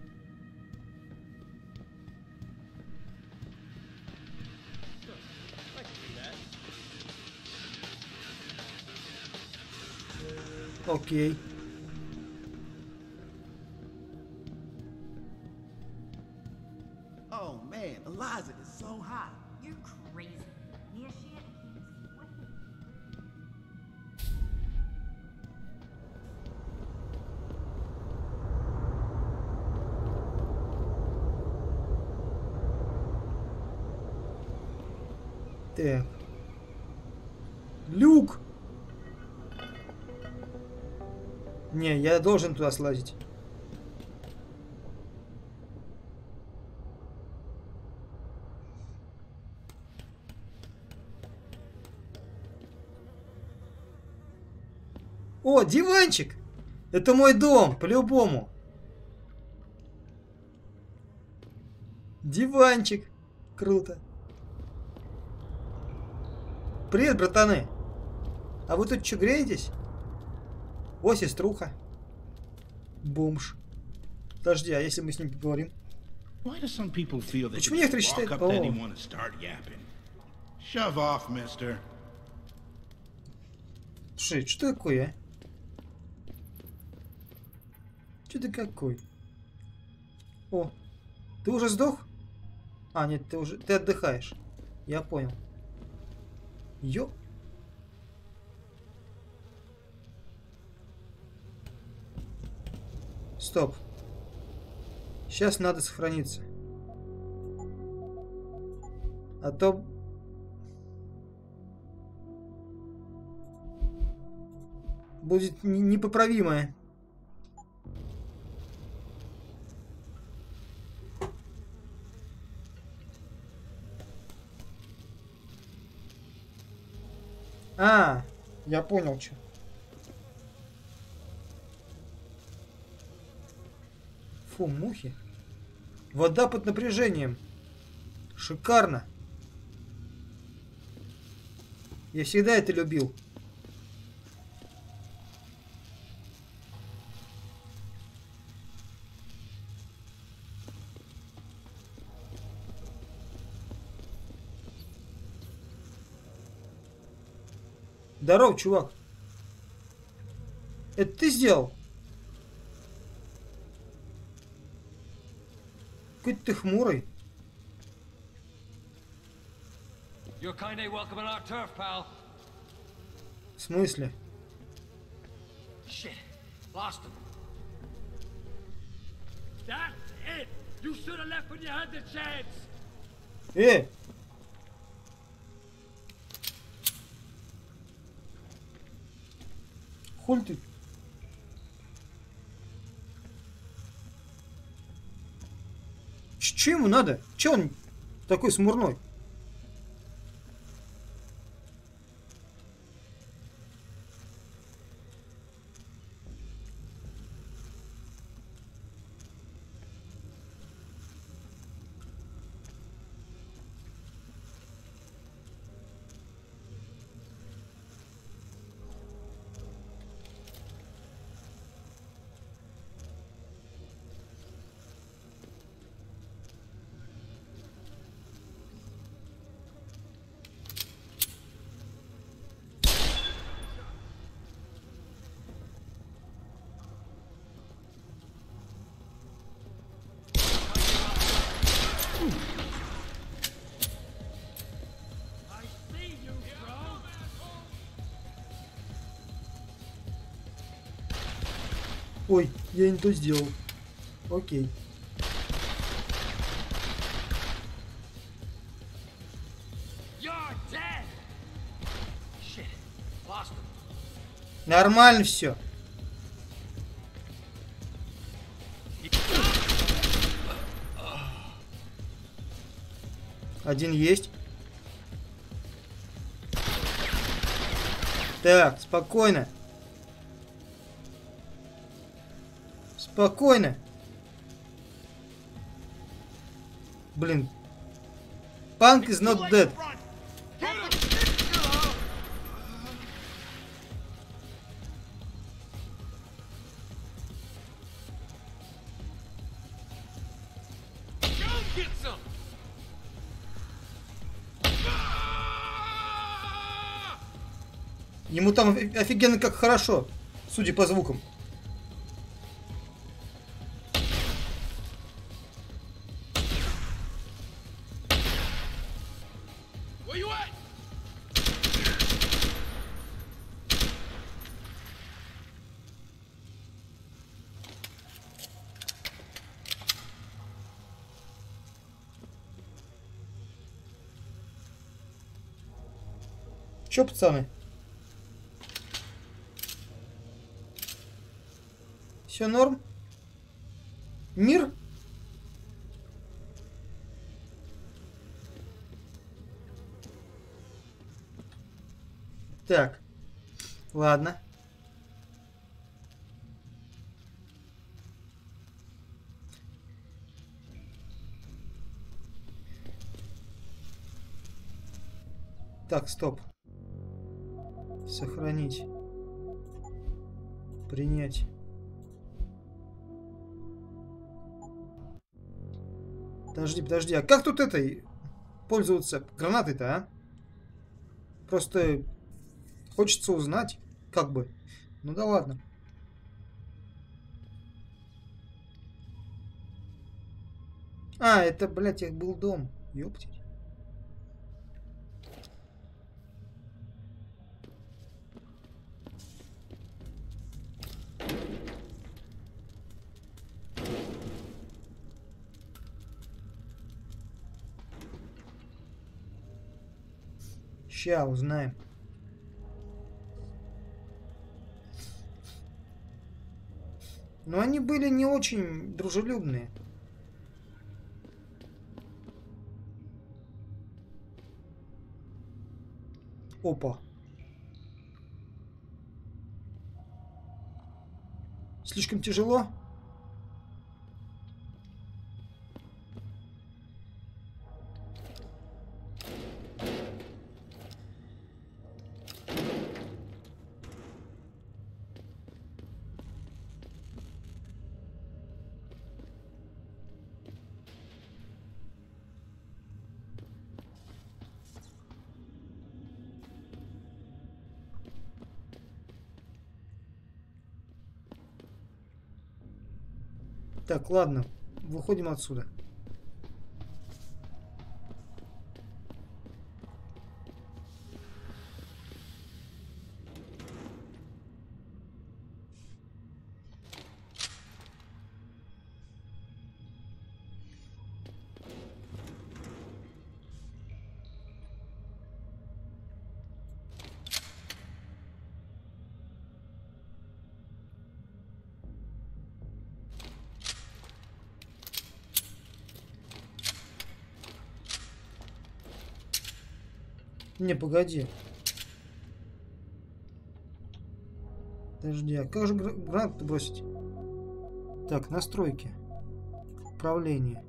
Окей. Oh man, Eliza is so hot. You're crazy. Nia Shea and he was sweating. Так. Люк! Не, я должен туда слазить. О, диванчик! Это мой дом, по-любому. Диванчик. Круто. Привет, братаны. А вы тут что, греетесь? О, сеструха. Бомж. Подожди, а если мы с ним поговорим? Почему некоторые считают... О. Слушай, что такое, а? Что ты какой? О, ты уже сдох? А, нет, ты отдыхаешь. Я понял. Ё. Стоп. Сейчас надо сохраниться. А то... будет непоправимое. А, я понял, что. Фу, мухи. Вода под напряжением. Шикарно. Я всегда это любил. Здорово, чувак. Это ты сделал? Какой-то ты хмурый. В смысле? Хуль ты? Че ему надо? Че он такой смурной? Ой, я не то сделал. Окей. Нормально все. Один есть. Так, спокойно. Спокойно. Блин. Punk is not dead. Ему там офигенно как хорошо, судя по звукам. Чё, пацаны? Все норм? Мир? Так. Ладно. Так, стоп. Сохранить. Принять. Подожди, подожди. А как тут этой пользоваться гранатой-то, а? Просто хочется узнать, как бы. Ну да ладно. А, это, блядь, их был дом. Ёптить. Ща узнаем. Но они были не очень дружелюбные. Опа. Слишком тяжело? Так, ладно. Выходим отсюда. Не, погоди. Подожди, а как же гранату бросить? Так, настройки. Управление.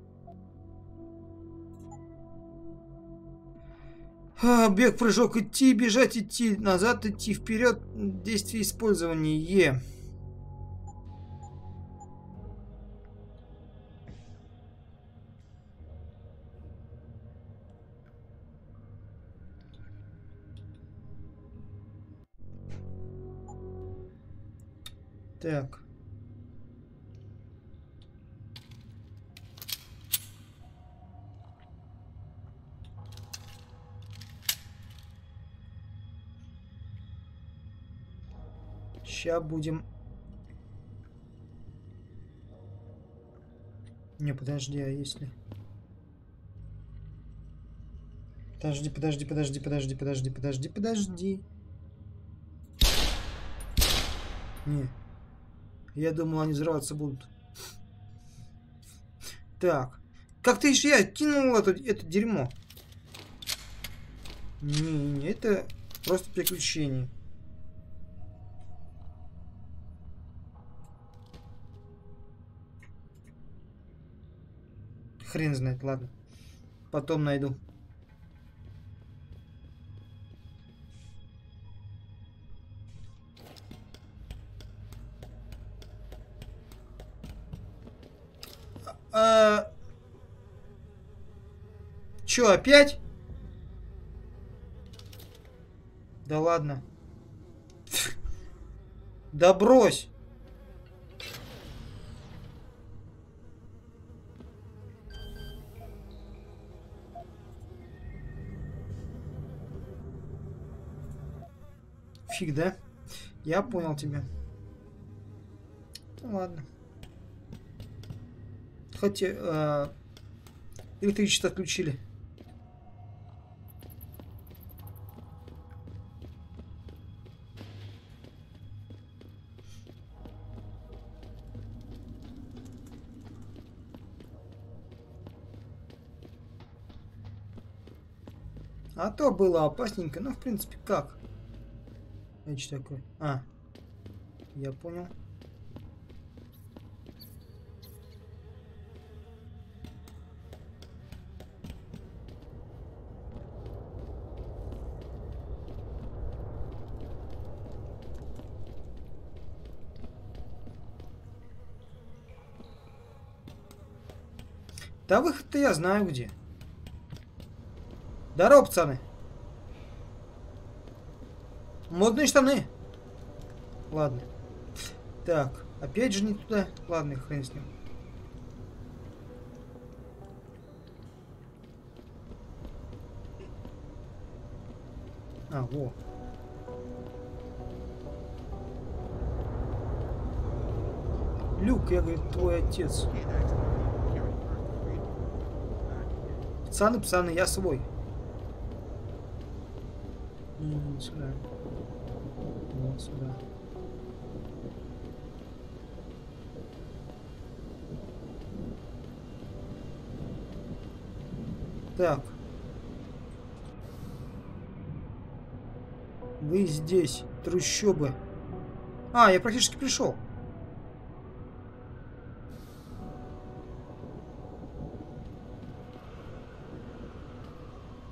Бег, прыжок, идти, бежать, идти, назад, идти, вперед. Действие использования. Е. Так. Сейчас будем... Не, подожди, а если... Подожди, подожди, подожди, подожди, подожди, подожди, подожди. Не. Я думал, они взрываться будут. Так. Как ты же я кинул это дерьмо? Не, это просто приключение. Хрен знает, ладно. Потом найду. Чё, опять? Да ладно. Да брось. Фиг, да? Я понял тебя. Ну ладно. Хотя электричество отключили. А то было опасненько, но в принципе как? Это что такое? А, я понял. Да выход-то я знаю где. Здорово, пацаны. Модные штаны. Ладно. Так, опять же не туда. Ладно, хрен с ним. А, во. Люк, я, говорю, твой отец. Пацаны, пацаны, я свой. Сюда. Вот сюда. Так. Вы здесь, трущобы. А, я практически пришел.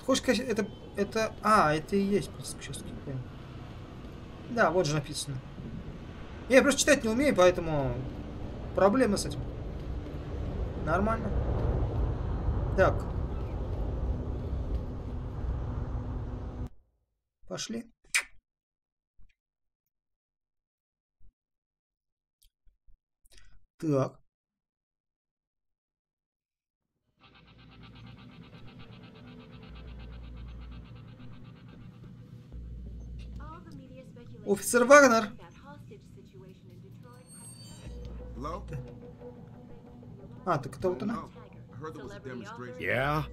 Хочешь сказать, это... А, это и есть сейчас. Да, вот же написано. Я просто читать не умею, поэтому проблемы с этим. Нормально. Так. Пошли. Так. Офицер Вагнер. А, так это вот она. Yeah?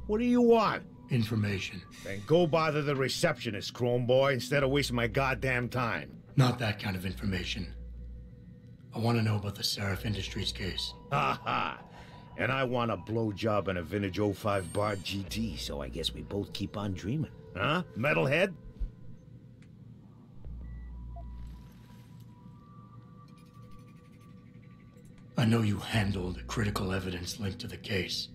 What do you want? Information. Then go bother the receptionist, Chrome Boy, instead of wasting my goddamn time. Not that kind of information. I want to know about the Seraph Industries case. Ha ha. And I want a blowjob in a vintage 05 Bard GT, so I guess we both keep on dreaming. Huh, metalhead? I know you handled critical evidence linked to the case,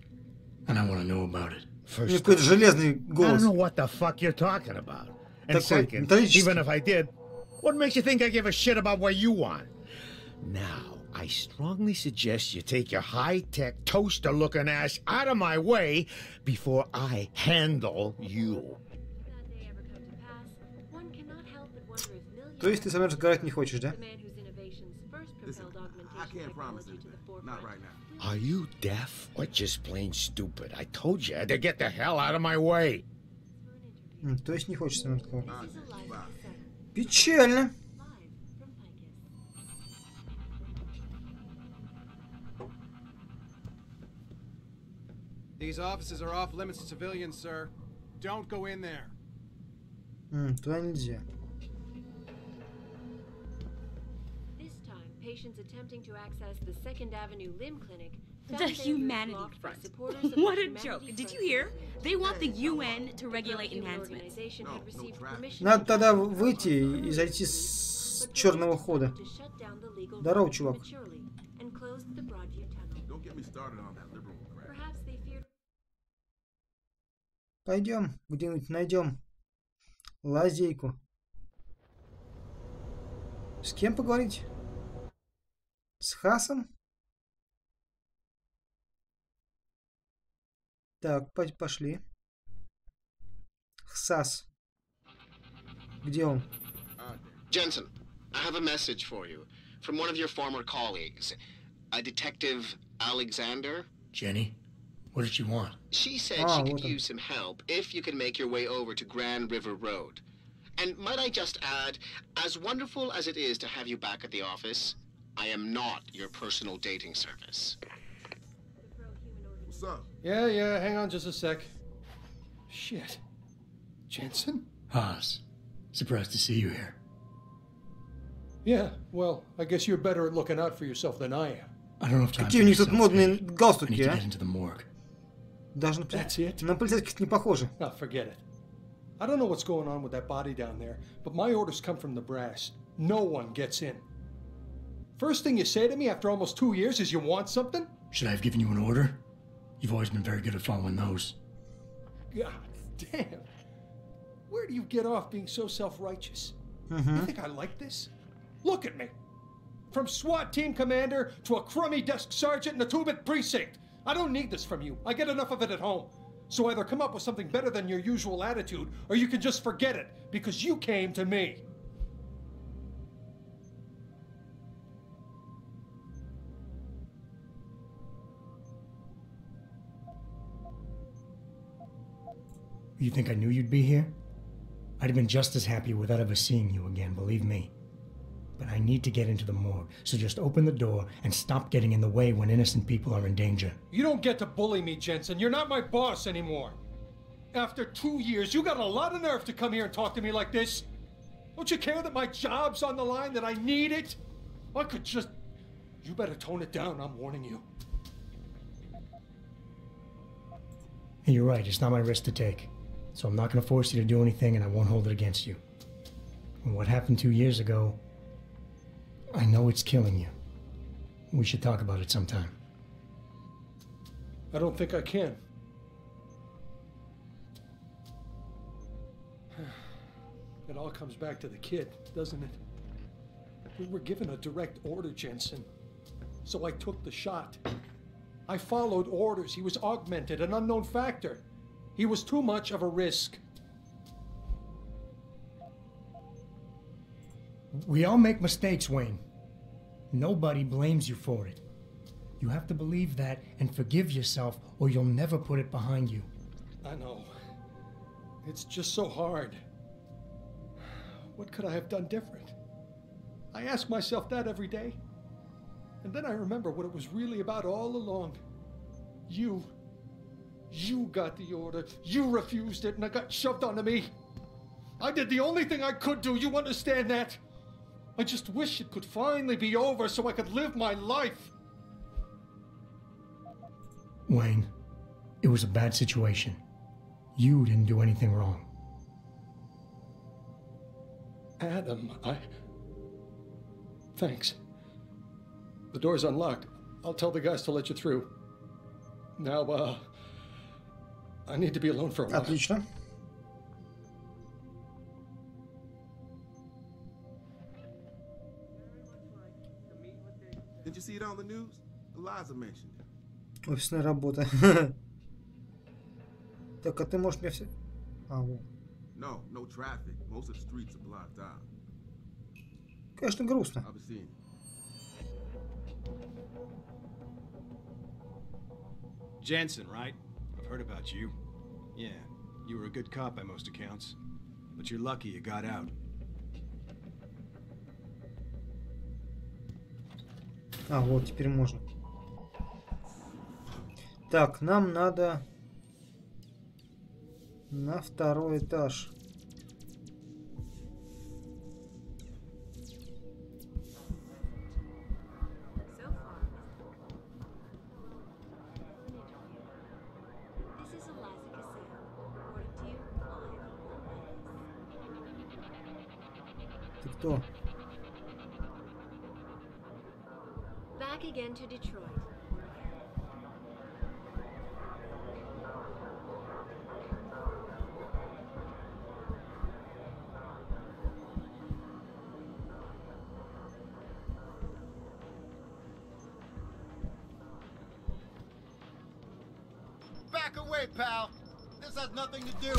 and I want to know about it. First, I don't know what the fuck you're talking about. And second, even if I did, what makes you think I give a shit about what you want? Now, I strongly suggest you take your high-tech, toaster-looking ass out of my way before I handle you. То есть ты со мной разговаривать не хочешь, да? Are you deaf or just plain stupid? I told you to get the hell out of my way. То есть не хочешь со мной разговаривать. Печально. These offices are off limits to civilians, sir. Don't go in there. Туда нельзя. Patients attempting to access the 2nd Avenue Limb Clinic. The Humanity Front. What a joke. Did you hear? They want the UN to regulate enhancements. Надо тогда выйти и зайти с черного хода. Здорово, чувак. Пойдем, где-нибудь найдем лазейку. С кем поговорить? С Хасом? Так, пошли. Хсас. Где он? Jensen, I have a message for you from one of your former colleagues, a detective Alexander. Jenny? What did she want? She said she could use some help if you can make your way over to Grand River Road. And might I just add, as wonderful as it is to have you back at the office, I am not your personal dating service. What's up? Yeah, hang on just a sec. Shit. Jensen? Haas. Surprised to see you here. Yeah, well, I guess you're better at looking out for yourself than I am. I don't have time. Какие у них тут модные галстуки, а? Into the morgue. Даже на полицейских не похоже. Oh, forget it. I don't know what's going on with that body down there, but my orders come from the brass. No one gets in. First thing you say to me after almost 2 years is you want something? Should I have given you an order? You've always been very good at following those. God damn. Where do you get off being so self-righteous? You think I like this? Look at me. From SWAT team commander to a crummy desk sergeant in the 2-bit precinct. I don't need this from you. I get enough of it at home. So either come up with something better than your usual attitude, or you can just forget it, because you came to me. You think I knew you'd be here? I'd have been just as happy without ever seeing you again, believe me. But I need to get into the morgue, so just open the door and stop getting in the way when innocent people are in danger. You don't get to bully me, Jensen. You're not my boss anymore. After 2 years, you got a lot of nerve to come here and talk to me like this. Don't you care that my job's on the line, that I need it? I could just... You better tone it down, I'm warning you. Hey, you're right, it's not my risk to take. So I'm not going to force you to do anything, and I won't hold it against you. And what happened 2 years ago, I know it's killing you. We should talk about it sometime. I don't think I can. It all comes back to the kid, doesn't it? We were given a direct order, Jensen. So I took the shot. I followed orders. He was augmented, an unknown factor. He was too much of a risk. We all make mistakes, Wayne. Nobody blames you for it. You have to believe that and forgive yourself, or you'll never put it behind you. I know. It's just so hard. What could I have done different? I ask myself that every day. And then I remember what it was really about all along. You. You got the order. You refused it, and it got shoved onto me. I did the only thing I could do. You understand that? I just wish it could finally be over so I could live my life. Wayne, it was a bad situation. You didn't do anything wrong. Adam, Thanks. The door's unlocked. I'll tell the guys to let you through. Now, I need to be alone for a while. Отлично. Did you see it on the news? Eliza mentioned it. Офисная работа. Так, а ты можешь мне все... А, вот. No, no traffic. Most of the streets are blocked out. Конечно, грустно. I'll be seeing you. Jensen, right? I've heard about you. Yeah, you were a good cop by most accounts. But you're lucky you got out. А, вот, теперь можно. Так, нам надо на второй этаж. Ты кто? Back again to Detroit. Back away, pal. This has nothing to do.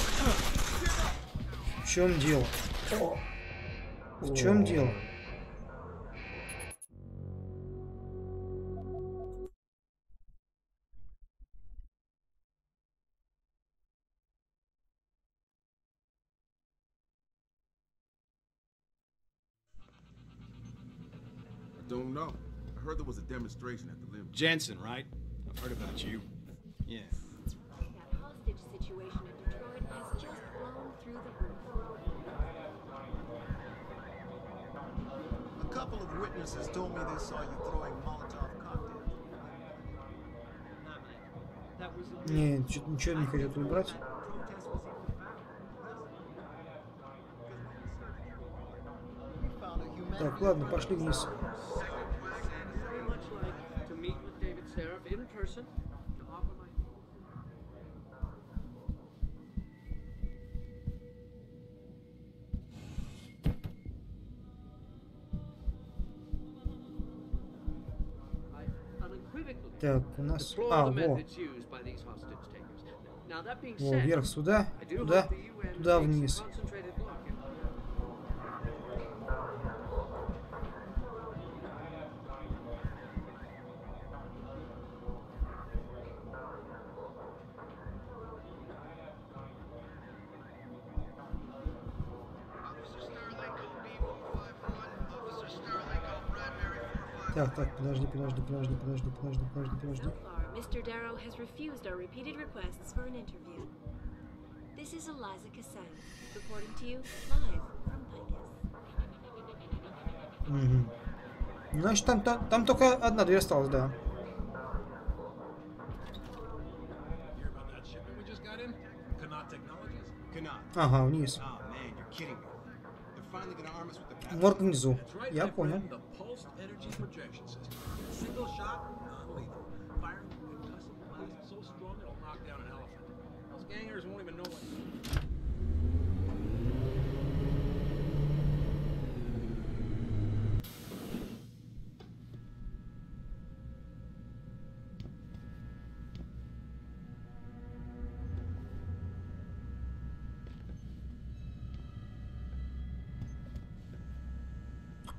В чем дело? В чем дело? I don't know. I heard there was a demonstration at the limb. Jensen, right? I've heard about you. Yeah. That hostage situation in Detroit has just blown through the roof. A couple of witnesses told me they saw you throwing Molotov cocktails. Не, ничего не хотят убрать. Так, ладно, пошли вниз. Так, у нас... А, во. Во, вверх сюда, туда, туда вниз. Так, подожди. Mr. Darrow has refused our repeated requests for an interview. This is Eliza Cassell, reporting to you live from Picus. Угу. Значит, там только одна дверь осталась, да. Ага, вниз. Морг внизу. Я понял.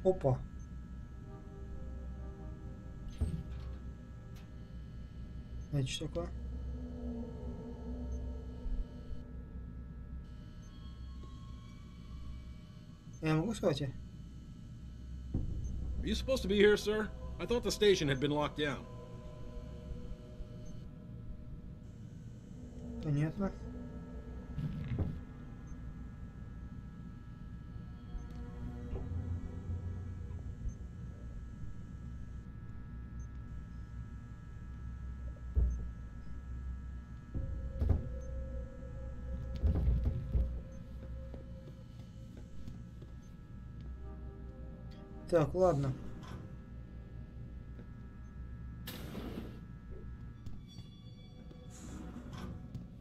Опа. Это что такое? Я могу сказать? Are you supposed to be here, sir? I thought the station had been locked down. Понятно. Так, ладно.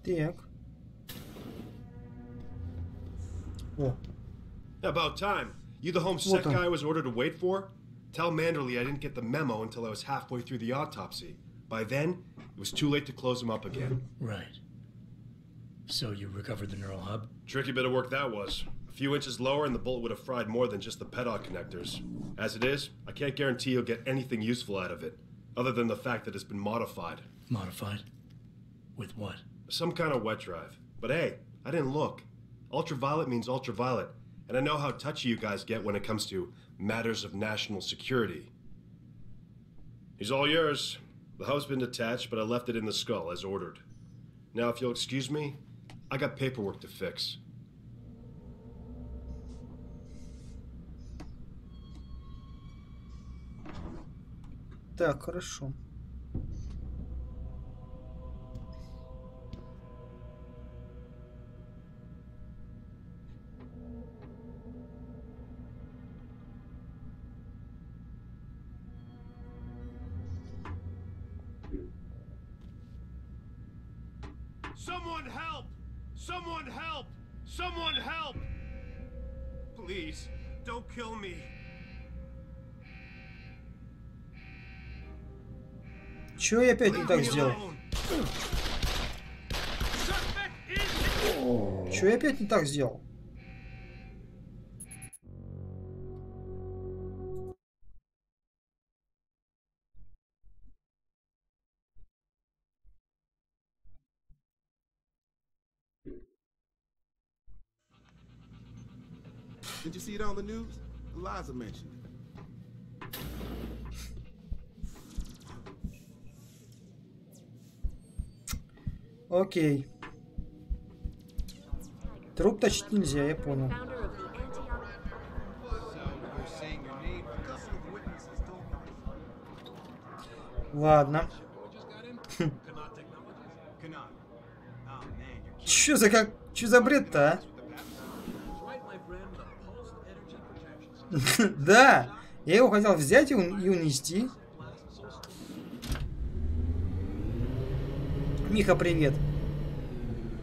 Так. О. About time. You the home sec guy I was ordered to wait for? Tell Manderley I didn't get the memo until I was halfway through the autopsy. By then, it was too late to close him up again. Right. So you recovered the neural hub? Tricky bit of work that was. A few inches lower and the bullet would have fried more than just the pedal connectors. As it is, I can't guarantee you'll get anything useful out of it, other than the fact that it's been modified. Modified? With what? Some kind of wet drive. But hey, I didn't look. Ultraviolet means ultraviolet, and I know how touchy you guys get when it comes to matters of national security. He's all yours. The hub's been detached, but I left it in the skull as ordered. Now, if you'll excuse me, I got paperwork to fix. Так, хорошо. Someone help! Someone help! Someone help! Please, don't kill me. Чё я опять не так сделал? Чё я опять не так сделал? Did you see it on the news? Eliza mentioned it. Окей. Труп точить нельзя, я понял. Ладно. Чё за бред-то, а? Да, я его хотел взять и унести. Миха, привет.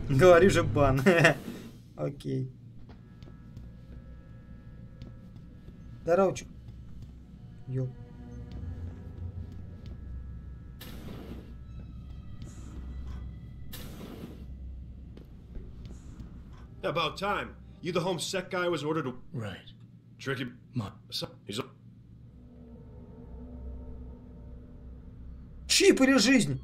Говори же, бан. Окей. Здорово, чё? Ёп. About time. You the home sec guy was ordered to... Right. Tricky... He's... Чип или жизнь?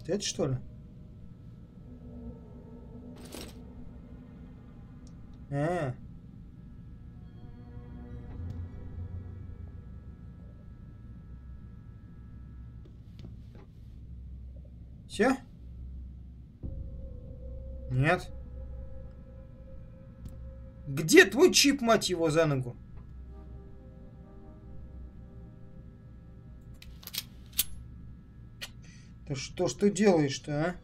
Это что ли? Все? Нет. Где твой чип, мать его, за ногу? Ты что ж ты делаешь-то, а?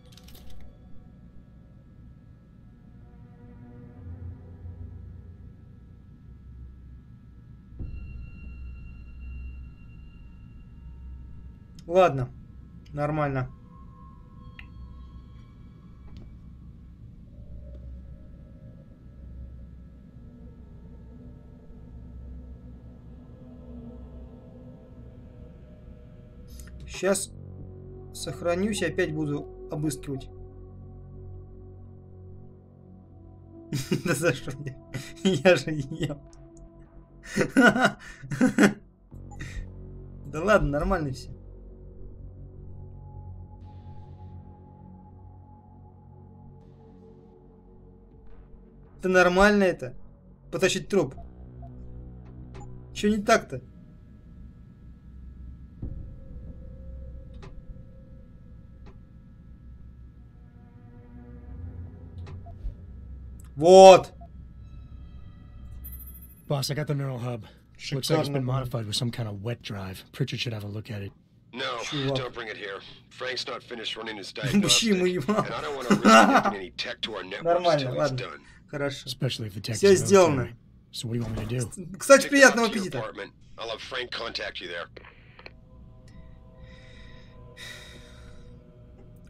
Ладно, нормально. Сейчас сохранюсь и опять буду обыскивать. Да за что я же ем. Да ладно, нормально все. Это нормально это? Потащить труп. Че не так-то? Вот. Boss, I got the neural hub. Looks like it's been modified with some kind of wet drive. Pritchard should have a look at it. No, don't bring it here. Frank's not finished running his diagnostic, and I don't want to risk connecting any tech to our networks till it's done. Хорошо. Especially if the tech Все is сделано. So what do you want me to do? Кстати, приятного аппетита. I'll have Frank contact you there.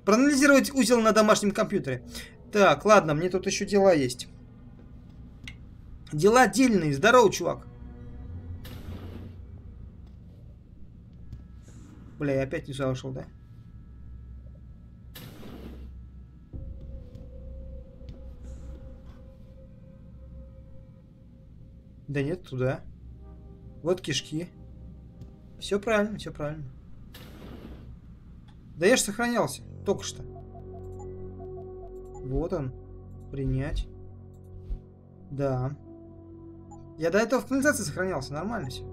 Проанализировать узел на домашнем компьютере. Так, ладно, мне тут еще дела есть. Дела дельные. Здорово, чувак. Бля, я опять не зашел, да? Да нет, туда. Вот кишки. Все правильно, все правильно. Да я же сохранялся. Только что. Вот он. Принять. Да. Я до этого в канализации сохранялся. Нормально все.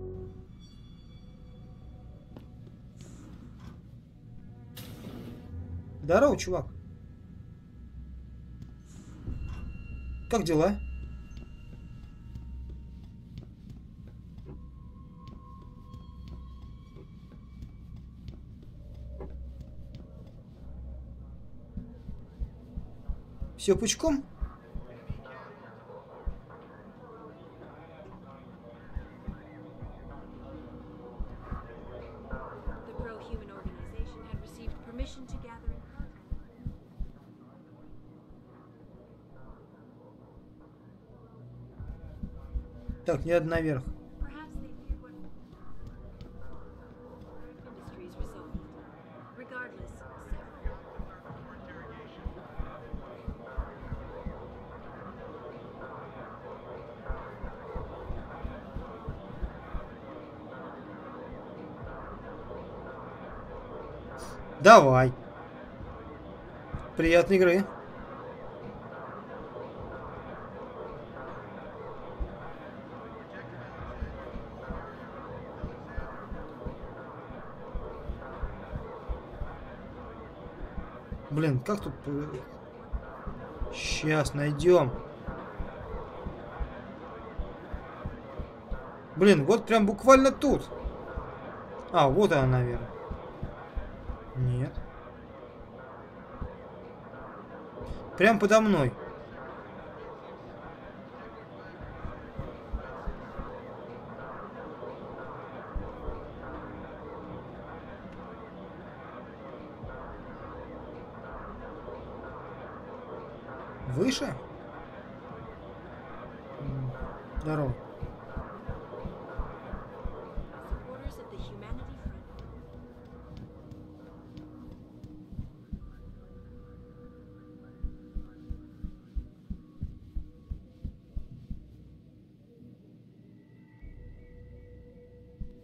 Здорово, чувак. Как дела? Все пучком? Так, не надо наверх. Давай. Приятной игры. Блин, как тут... Сейчас найдем. Блин, вот прям буквально тут. А, вот она, наверное. Нет. Прям подо мной. Выше? Здорово.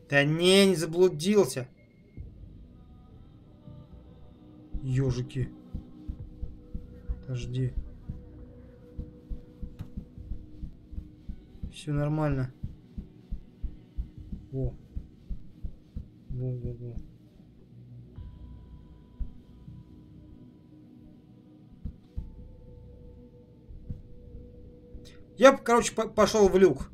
Да не заблудился. Ёжики. Подожди. Все нормально. Во. Во. Я, короче, пошел в люк.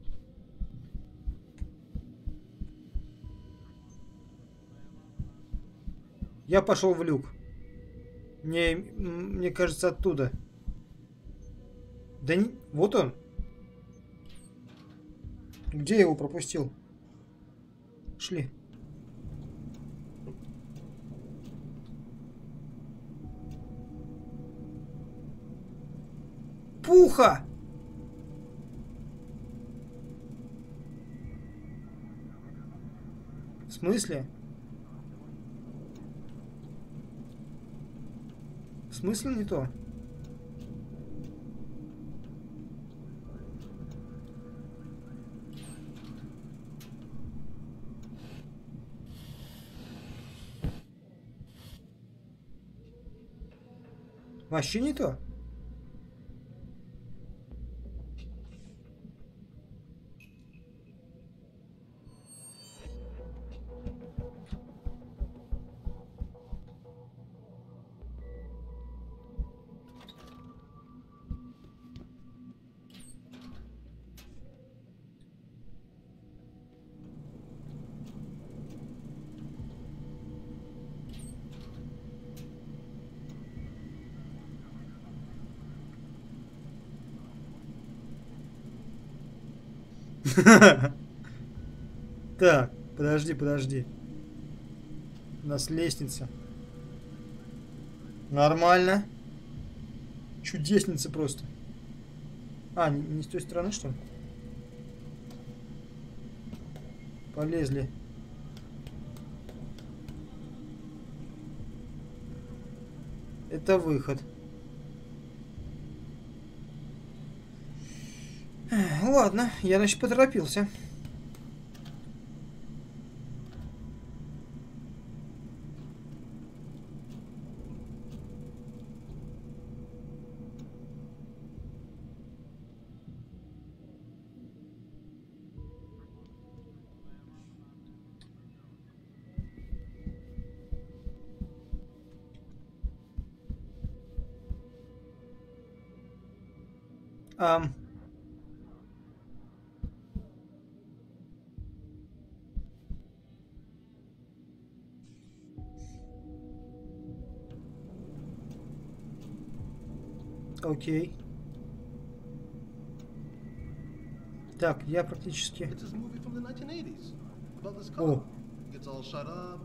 Я пошел в люк. Мне кажется, оттуда. Да не... Вот он. Где я его пропустил? Шли. Пуха! В смысле? В смысле не то? Вообще не то? Так, подожди. У нас лестница. Нормально. Чудесница просто. А, не с той стороны, что ли? Полезли. Это выход. Ладно, я, значит, поторопился. Окей. Так, я практически... О. Gets all shut up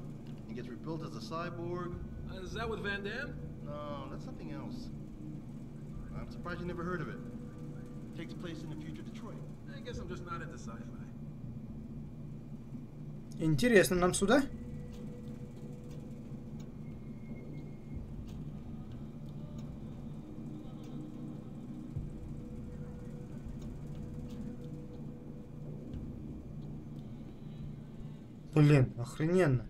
and gets rebuilt as a cyborg. Is that with Van Damme? No, that's something else. I'm surprised you never heard of it. It takes place in the future Detroit. I guess I'm just not into sci-fi. Интересно, нам сюда? Блин, охрененно.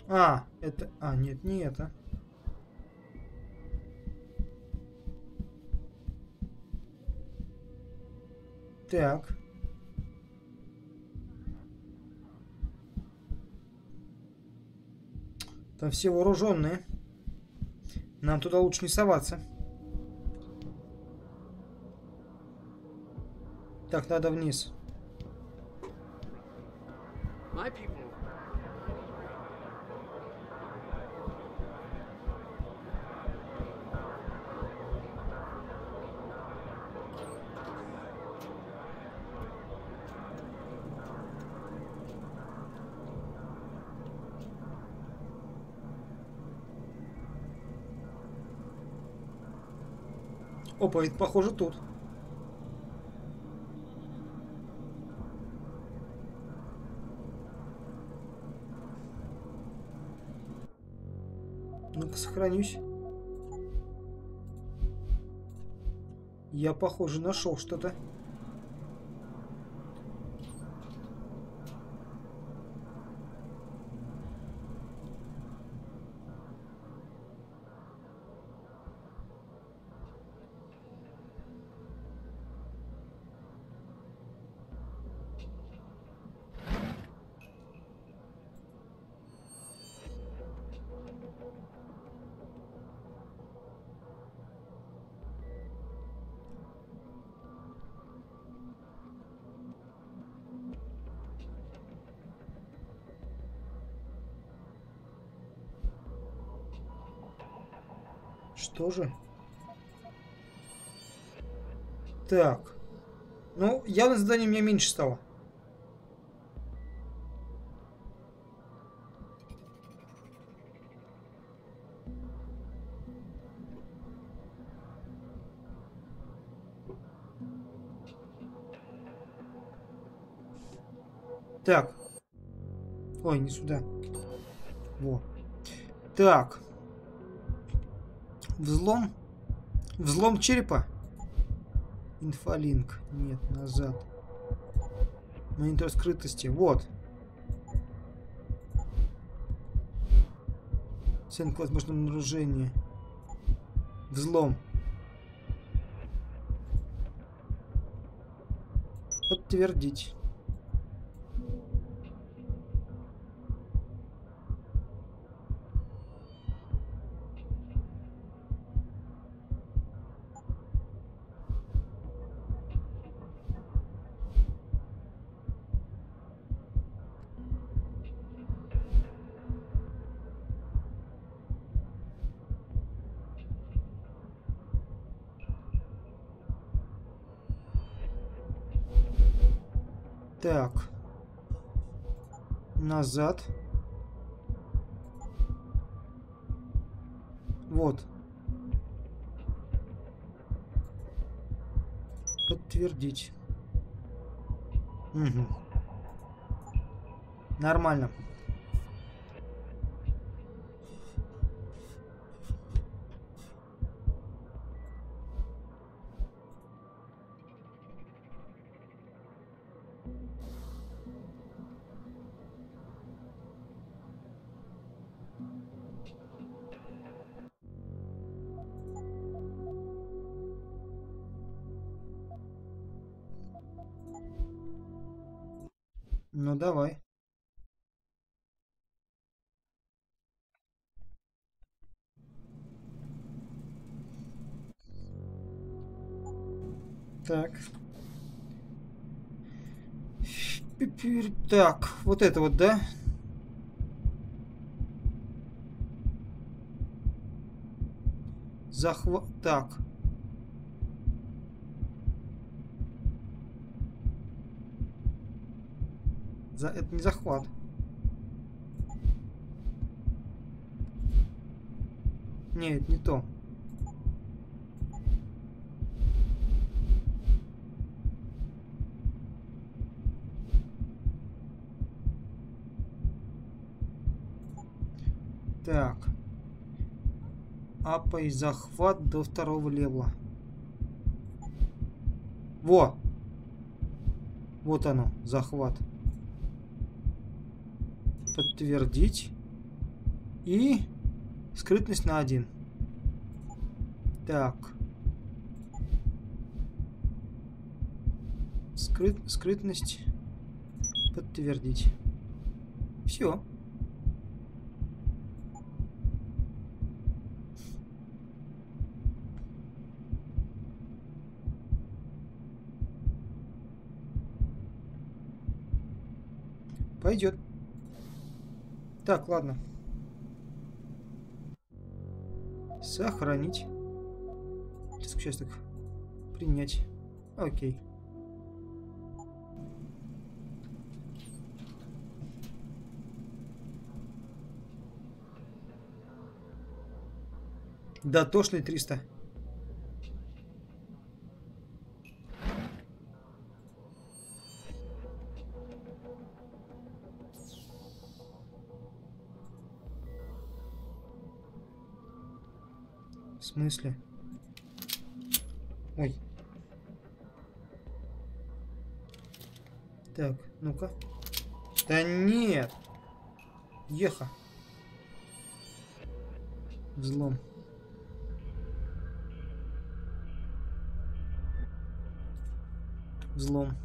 А, это... А, нет, не это. Так. Там все вооруженные. Нам туда лучше не соваться. Так, надо вниз. Опа, это похоже тут. Ну-ка, сохранюсь. Я, похоже, нашел что-то. Что же? Так. Ну, явно задание у меня меньше стало. Так. Ой, не сюда. Во. Так. Взлом. Взлом черепа. Инфолинк. Нет, назад. Монитор скрытости. Вот. Оценка возможного обнаружения. Взлом. Подтвердить. Так. Назад. Вот. Подтвердить. Угу. Нормально. Ну, давай. Так. Так, вот это вот, да? Захват. Так. Это не захват. Нет, не то. Так. Апа и захват до второго левела. Во! Вот оно, захват. Подтвердить. И скрытность на 1. Так. Скрытность. Подтвердить. Все. Пойдет. Так, ладно. Сохранить. Участок. Принять. Окей. Дотошный 300. В смысле? Ой. Так, ну-ка. Да нет. Еха. Взлом. Взлом.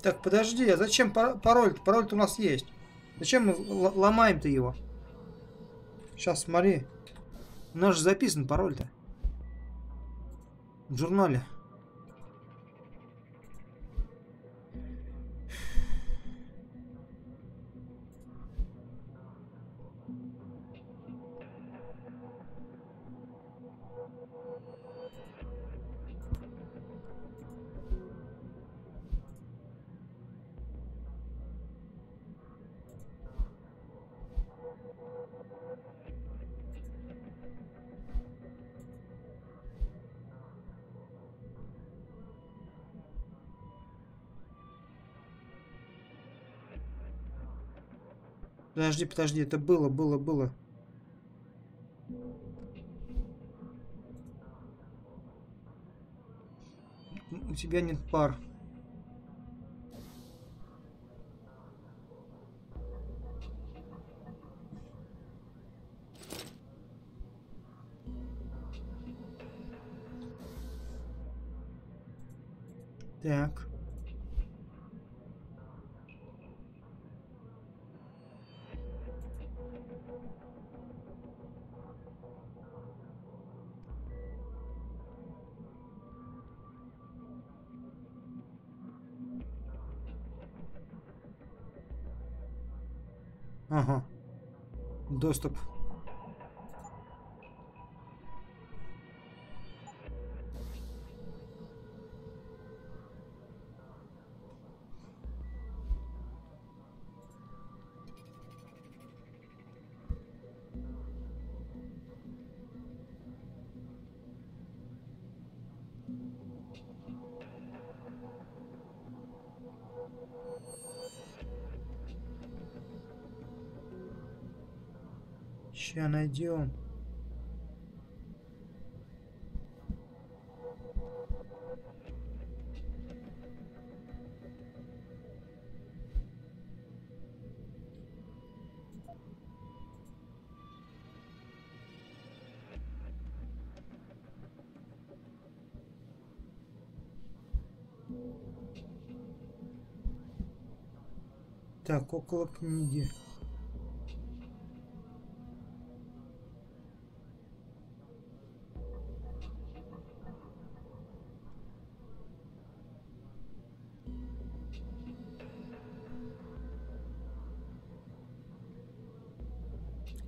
Так, подожди, а зачем пароль-то? Пароль-то у нас есть. Зачем мы ломаем-то его? Сейчас, смотри. У нас же записан пароль-то. В журнале. Подожди, подожди, это было. У тебя нет пар. Так. Ага. Доступ. Ща найдем. Так, около книги.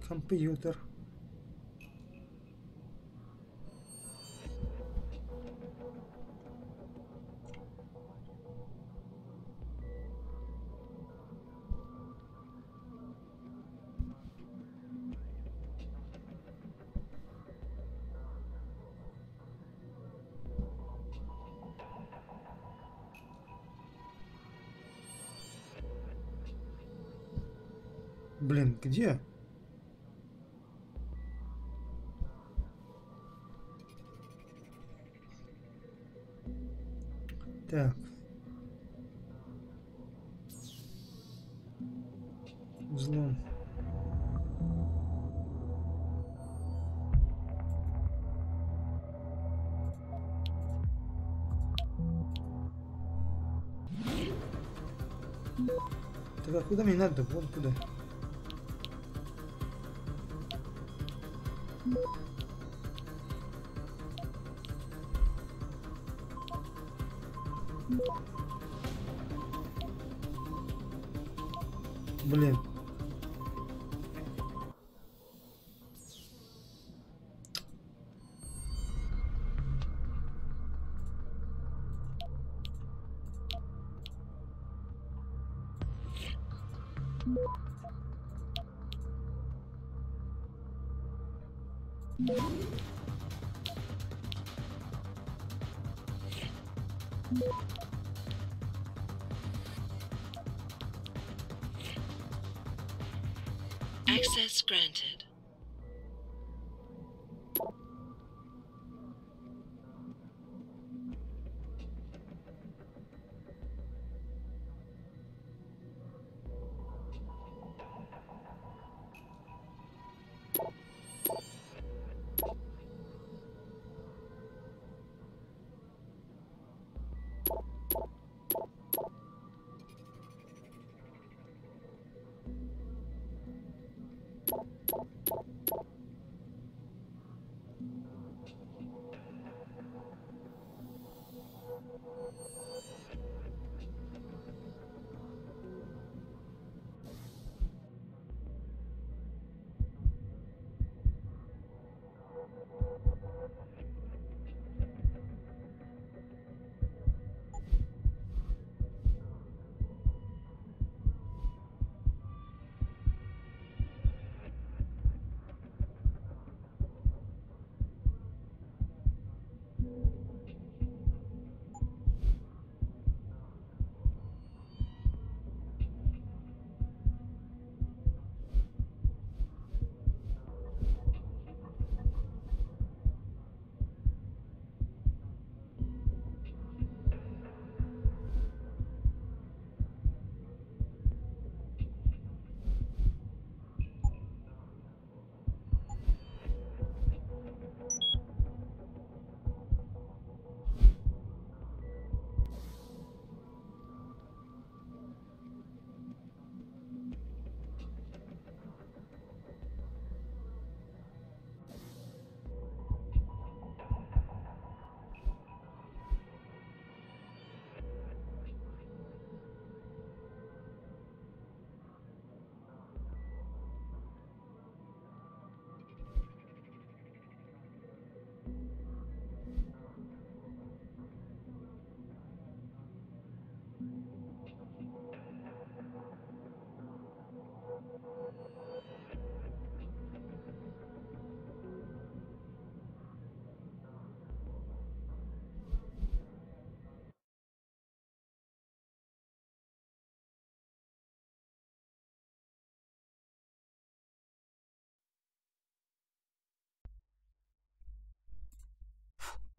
Компьютер. Блин, где? Так. Взлом. Так а куда мне надо? Вон куда. Блин. Access granted.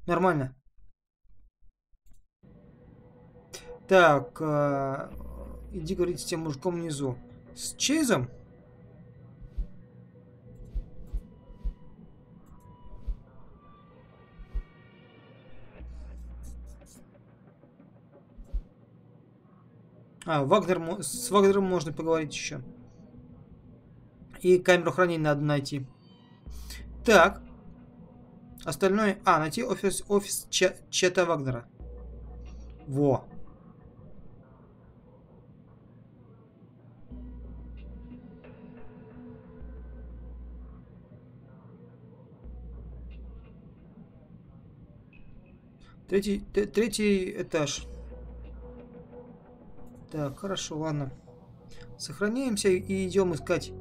Нормально. Так, иди говорить с тем мужиком внизу. С Чейзом? А, Вагнер, с Вагнером можно поговорить еще. И камеру хранения надо найти. Так. Остальное... А, найти офис Чета Вагнера. Во. Третий этаж. Так, хорошо, ладно. Сохраняемся и идем искать.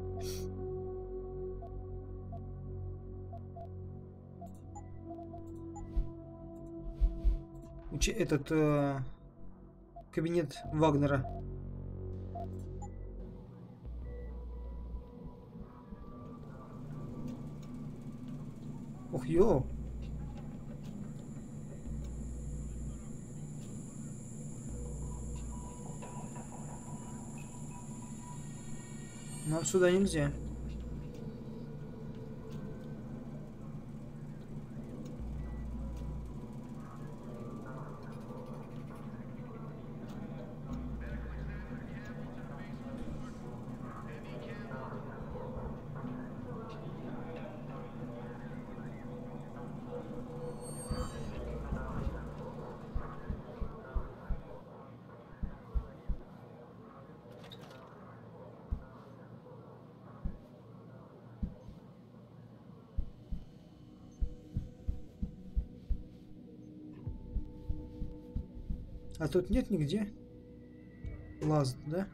Этот кабинет Вагнера. Ох, ё. Нам сюда нельзя. А тут нет нигде лаз, да?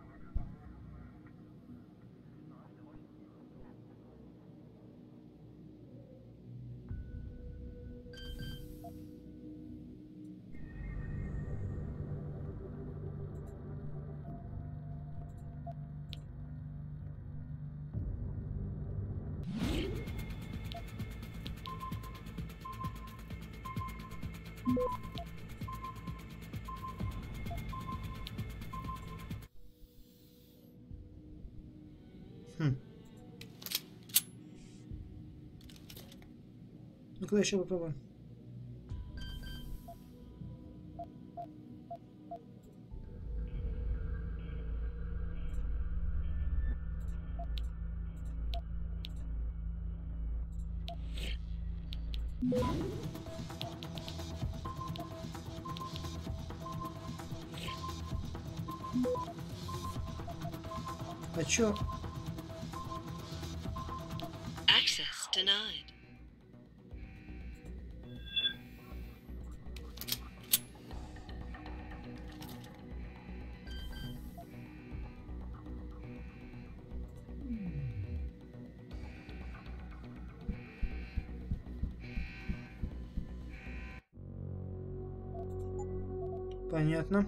Ну-ка еще попробуем. А чё? Access denied. Понятно.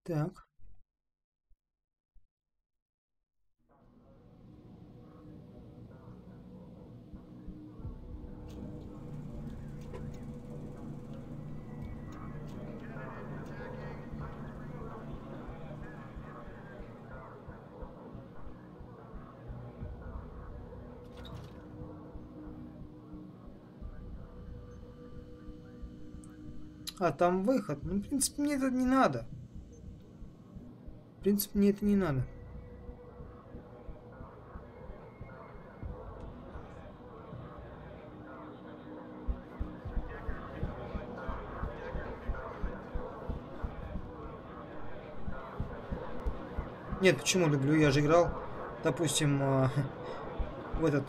Так. А, там выход. Ну, в принципе, мне это не надо. В принципе, мне это не надо. Нет, почему люблю? Я же играл, допустим, в этот...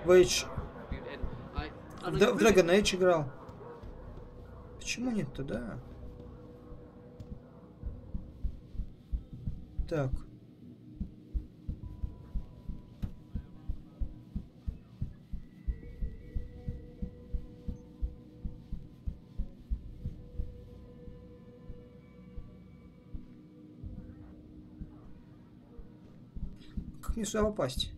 В Age... В Dragon Age играл. Почему нет-то, да? Так. Как мне сюда попасть?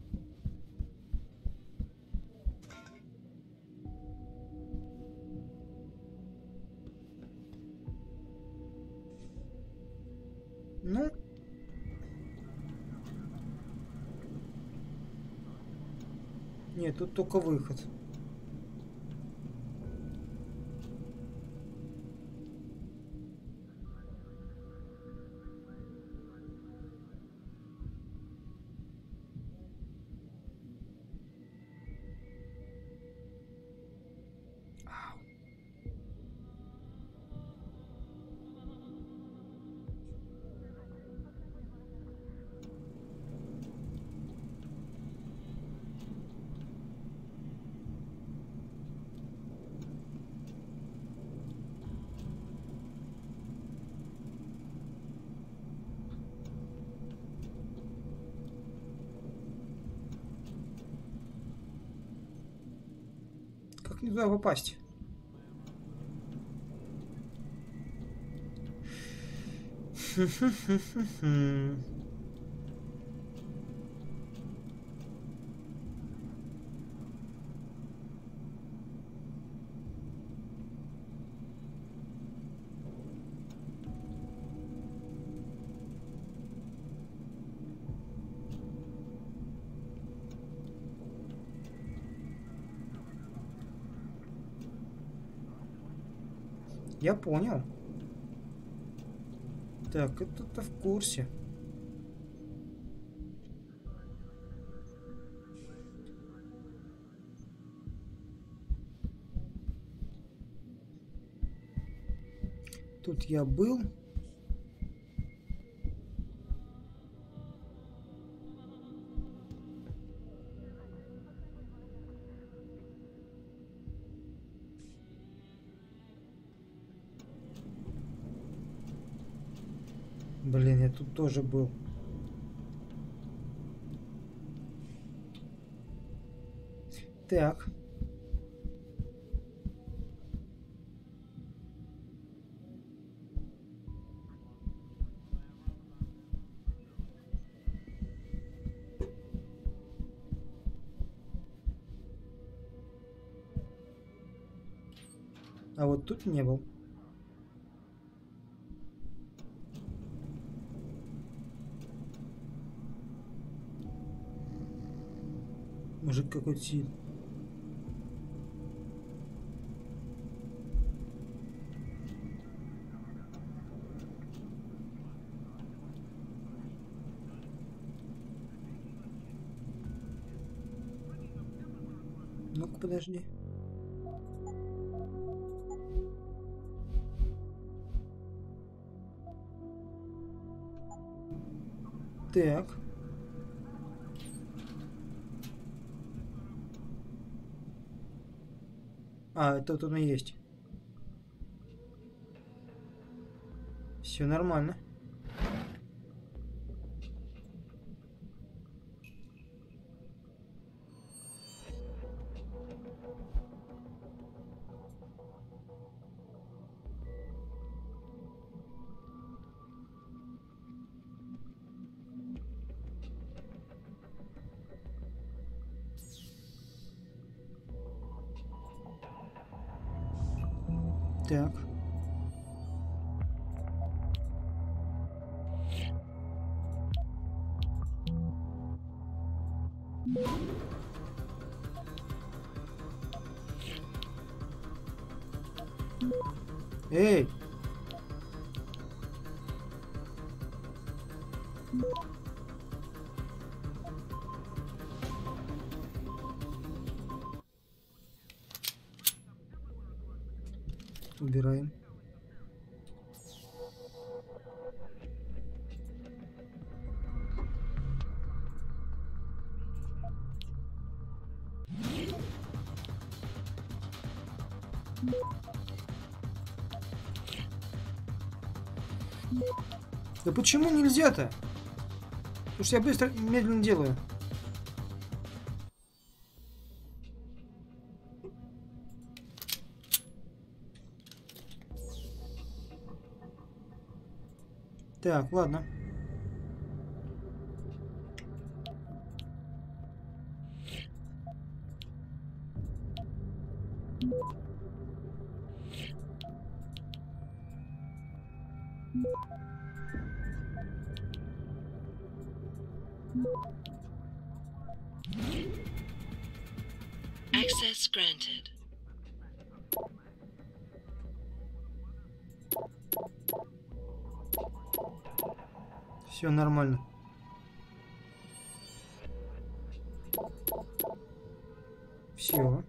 Ну... Нет, тут только выход. Как не туда попасть? Я понял. Так, это-то в курсе. Тут я был. Блин, я тут тоже был. Так. А вот тут не был. Мужик какой-то сидит. Ну-ка, подожди. Так. А, это тут он и есть. Все нормально. Так. Эй! Убираем. Да почему нельзя-то? Потому что я быстро, медленно делаю. Так, ладно. Access granted. Все нормально. Все.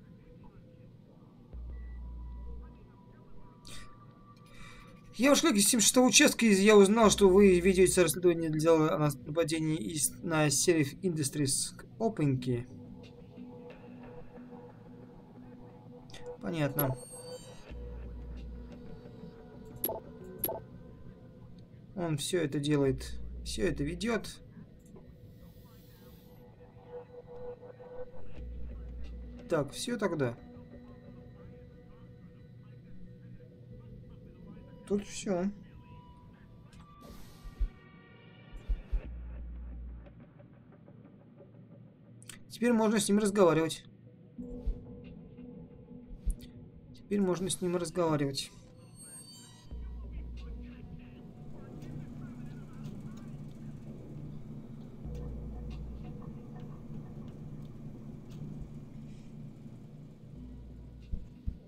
Я ушел из 76-го участка, и я узнал, что вы ведете расследование для дела о нападении на Serif Industries к Опеньке. Понятно. Он все это делает, все это ведет. Так, все тогда. тут все. Теперь можно с ним разговаривать. Теперь можно с ним разговаривать.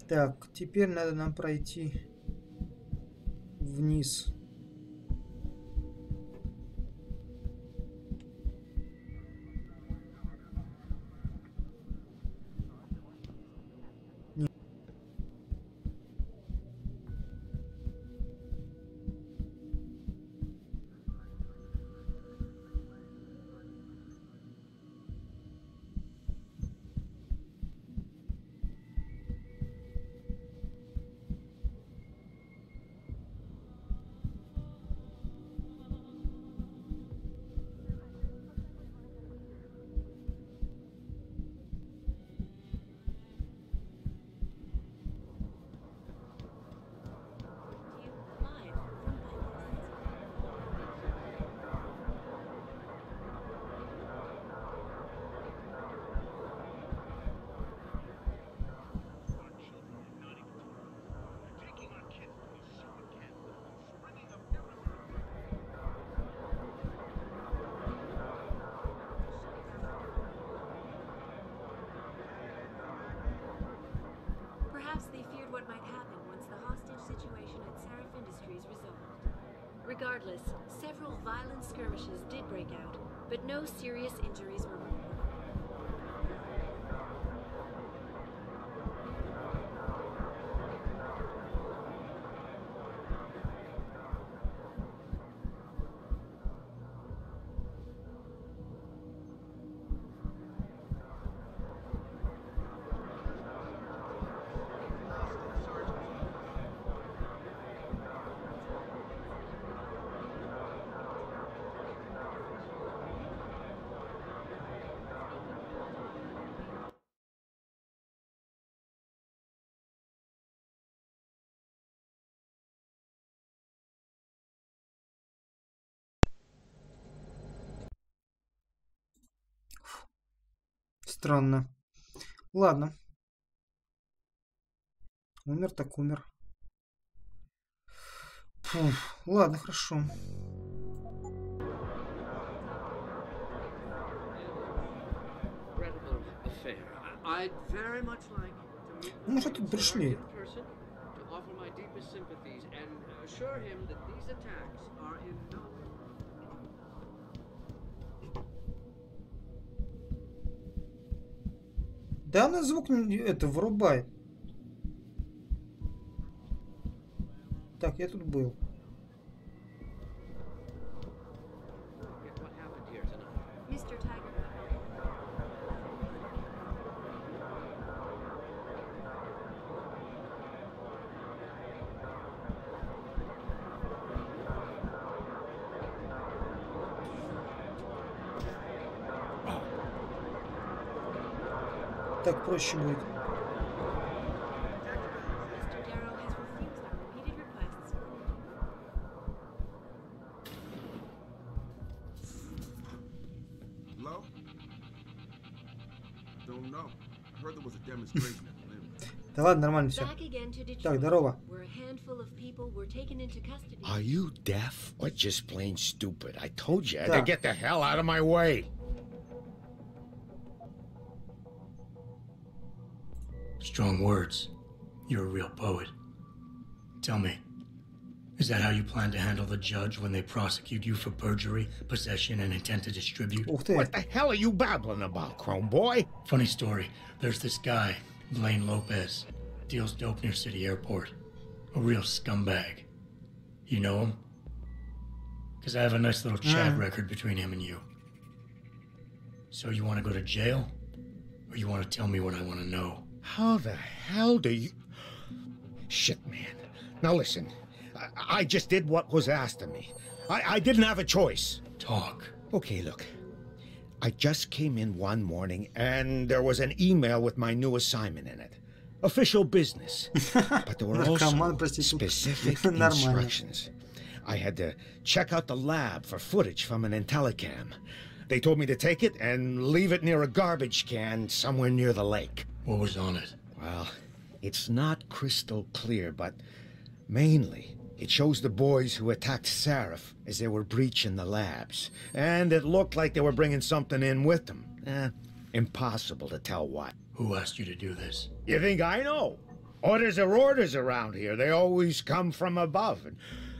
Так, теперь надо нам пройти вниз. Perhaps they feared what might happen once the hostage situation at Seraph Industries resolved. Regardless, several violent skirmishes did break out, but no serious injuries were reported. Странно. Ладно. Умер так умер. Фух, ладно, хорошо. Мы же тут пришли. Да она звук это вырубает. Так, я тут был. Так проще будет. Да ладно, нормально все. Так, здорово. Are you deaf or just plain stupid? I told you to get the hell out of my way. Strong words. You're a real poet. Tell me, is that how you plan to handle the judge when they prosecute you for perjury, possession, and intent to distribute? What the hell are you babbling about, Chrome Boy? Funny story. There's this guy, Blaine Lopez, deals dope near City Airport. A real scumbag. You know him? Because I have a nice little chat record between him and you. So you want to go to jail? Or you want to tell me what I want to know? How the hell do you... Shit, man. Now listen, I just did what was asked of me. I didn't have a choice. Talk. Okay, look. I just came in one morning and there was an email with my new assignment in it. official business. But there were also specific instructions. I had to check out the lab for footage from an IntelliCam. They told me to take it and leave it near a garbage can somewhere near the lake. What was on it? Well, it's not crystal clear, but mainly it shows the boys who attacked Seraph as they were breaching the labs. And it looked like they were bringing something in with them. Impossible to tell what. Who asked you to do this? You think I know? Orders are orders around here. They always come from above. And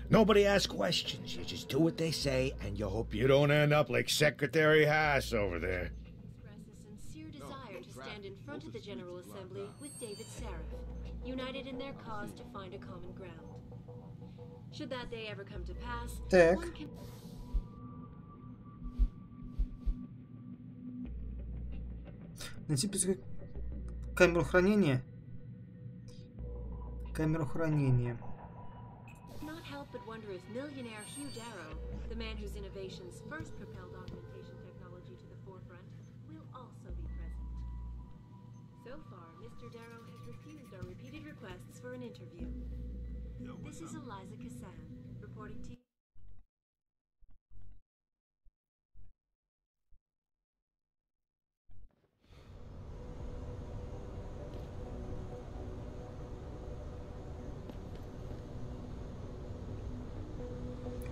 nobody asks questions. You just do what they say, and you hope you don't end up like Secretary Haas over there. Express a sincere desire to stand in front of the General Assembly with David Seraph, united in their cause to find a common ground. Should that day ever come to pass, one can... Найти камеру хранения. Камеру хранения. Not help but wonder if millionaire Hugh Darrow, the man whose innovations first propelled augmentation technology to the forefront, will also be present. So far, Mr. Darrow has refused our repeated requests for an interview. This is Eliza Kassan, reporting to you.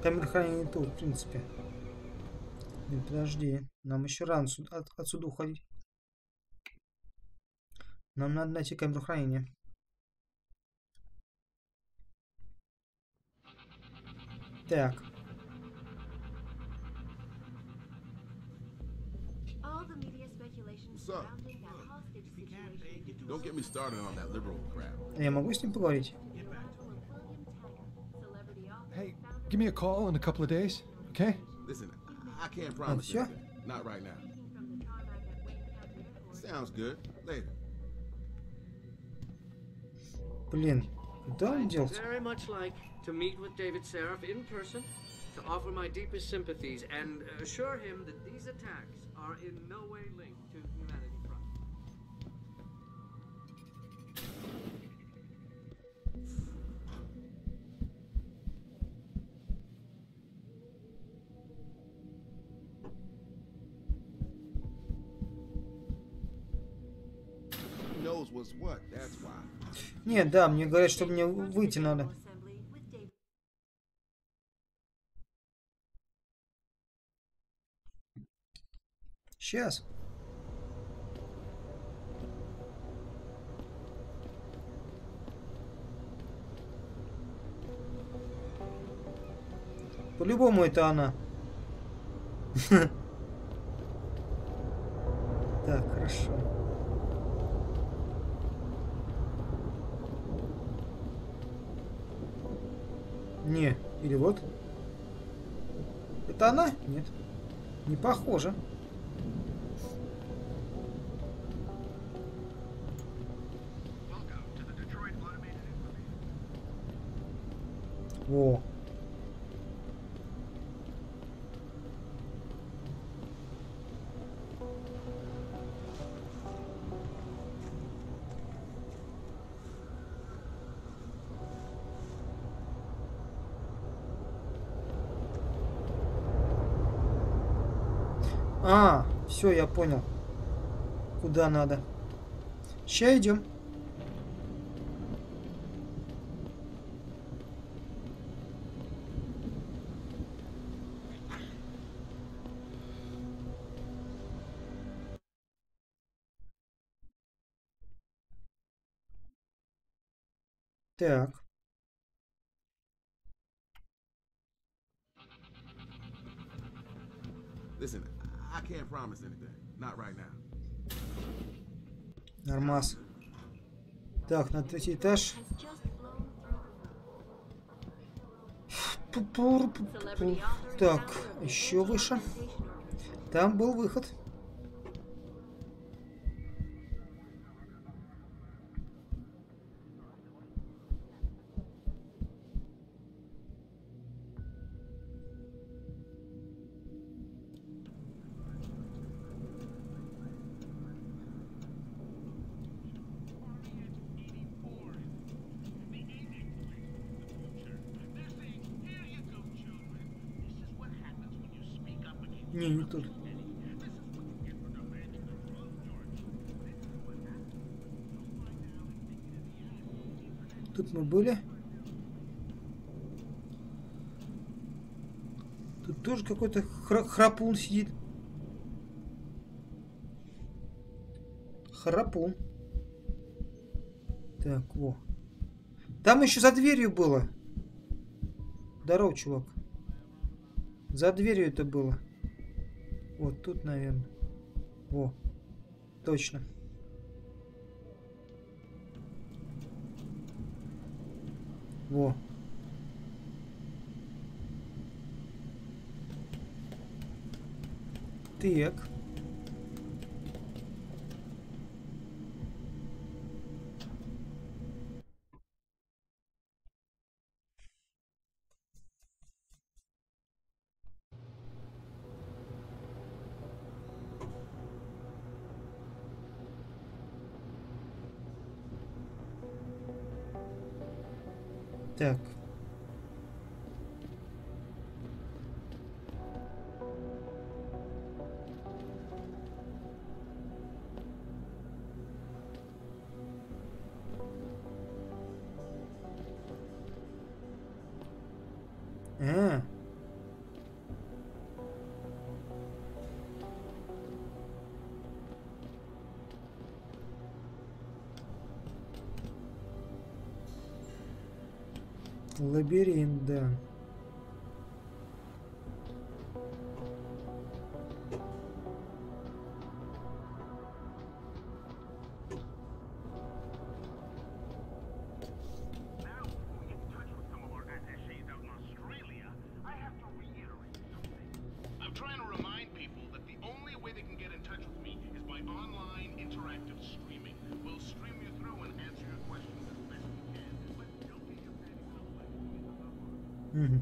Камера хранения тут, в принципе. Нет, подожди. Нам еще рано отсюда уходить. Нам надо найти камеру хранения. Так. Я могу с ним поговорить? Hey, give me a call in a couple of days, okay? Listen, I can't promise you. Not right now. Sounds good. Later. Блин, куда он делся? Very much like to meet with David Seraph in person, to offer my deepest sympathies and assure him that these attacks are in no way linked to Humanity Front. Knows what's what, that's why. Нет, да, мне говорят, что мне выйти надо. Сейчас. По-любому это она. Так, хорошо. Не, или вот. Это она? Нет. Не похоже. О. А, все, я понял. Куда надо. Сейчас идем. Так. Listen, I can't promise anything. Not right now. Нормас. Так, на третий этаж. Так, еще выше. Там был выход. Не тут. Тут мы были. Тут тоже какой-то храпун сидит. Храпун. Так, во. Там еще за дверью было. Здорово, чувак. За дверью это было. Вот тут, наверное. Во. Точно. Во. Так. Так. Лабиринт, да. Угу.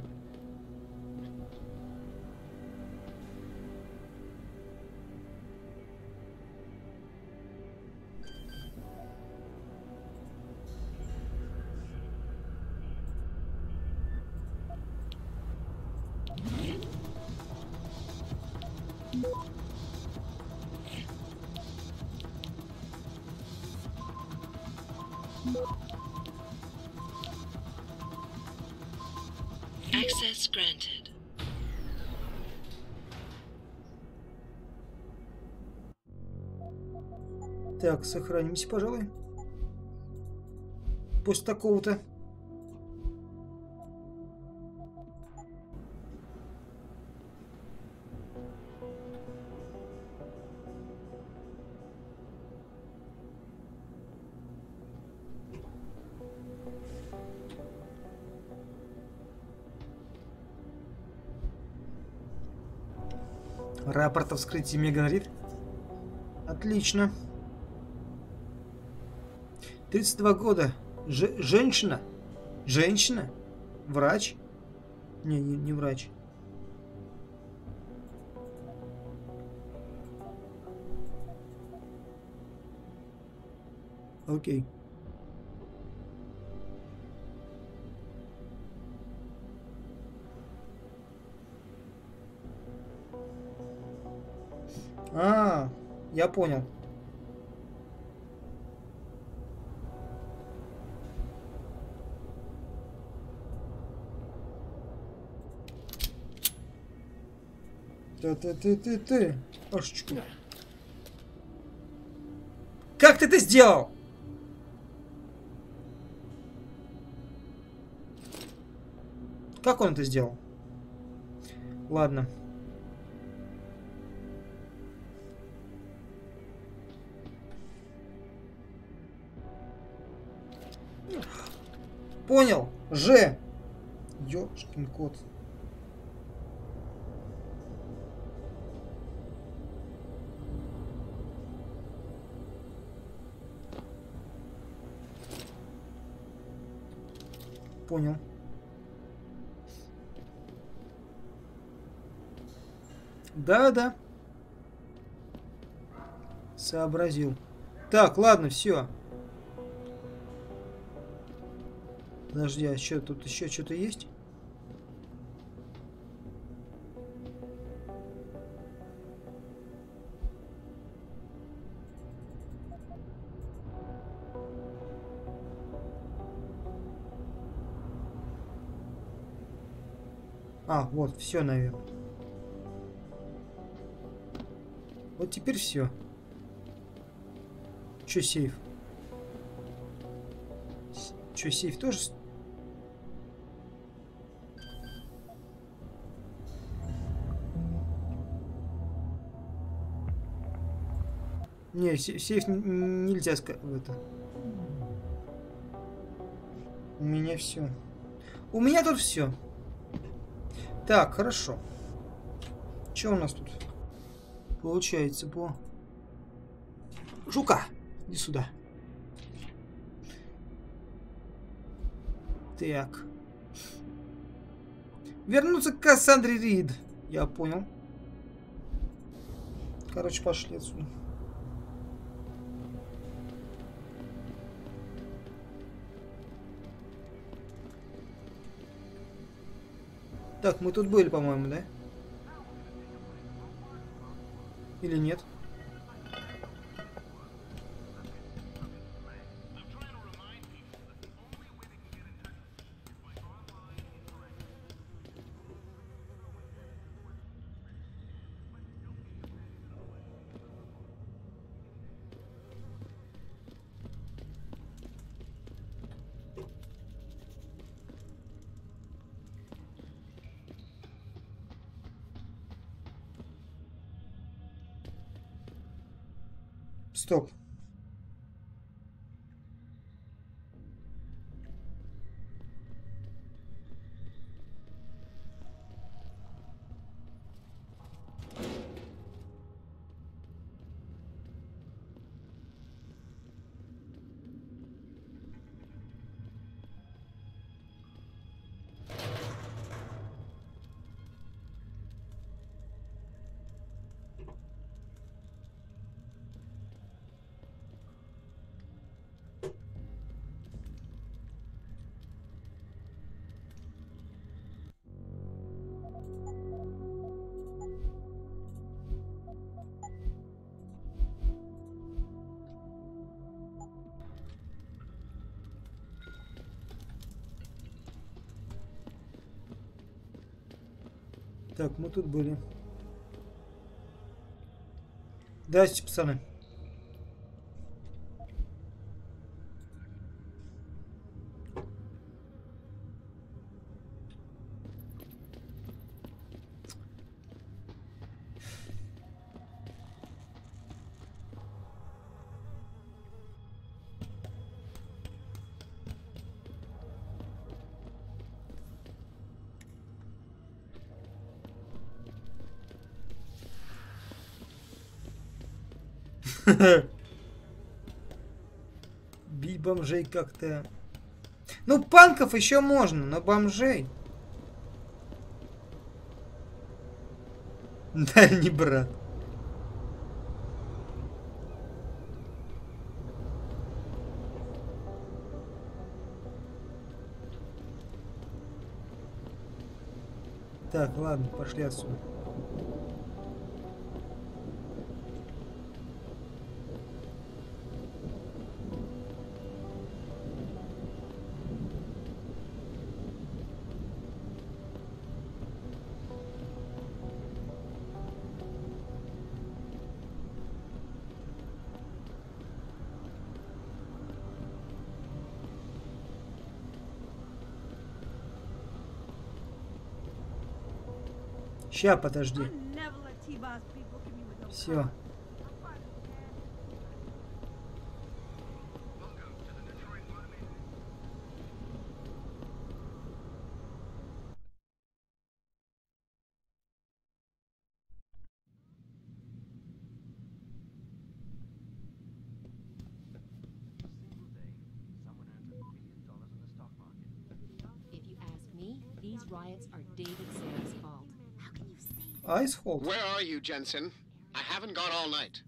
Access granted. Так, сохранимся, пожалуй. После такого-то. Рапорт о вскрытии мне говорит. Отлично. 32 года. Женщина? Женщина? Врач? Не врач. Окей. Я понял. Ты. Пашечку. Как ты это сделал? Как он это сделал? Ладно. Понял. Ж. Ёшкин кот. Понял. Да. Сообразил. Так, ладно, все. Подожди, а что, тут еще что-то есть? А, вот, все, наверное. Вот теперь все. Че сейф? Че сейф тоже? Не, сейф нельзя сказать. Это. У меня все. У меня тут все. Так, хорошо. Что у нас тут? Получается по... Жука! Иди сюда. Так. Вернуться к Кассандре Рид. Я понял. Короче, пошли отсюда. Так, мы тут были, по-моему, да? Или нет? Стоп. Так, мы тут были. Здрасте, пацаны. Бить бомжей как-то... Ну, панков еще можно, но бомжей... Да, не брат. Так, ладно, пошли отсюда. Ща, подожди. Все. If you ask me, these riots are David Sarah's fault. Ice hold. Where are you, Jensen? I haven't gone all night.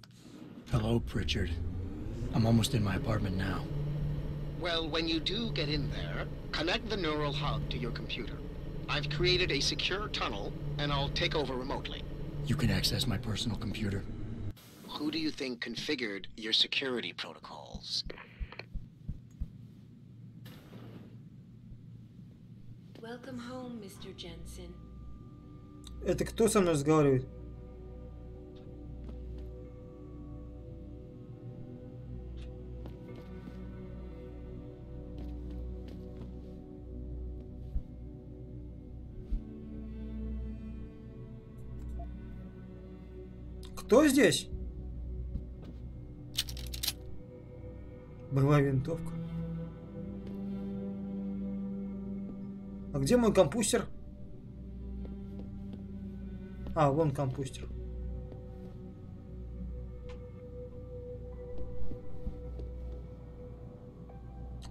Hello, Pritchard. I'm almost in my apartment now. Well, when you do get in there, connect the neural hub to your computer. I've created a secure tunnel, and I'll take over remotely. You can access my personal computer. Who do you think configured your security protocols? Welcome home, Mr. Jensen. Это кто со мной разговаривает? Кто здесь? Боевая винтовка. А где мой компьютер? А, вон компьютер.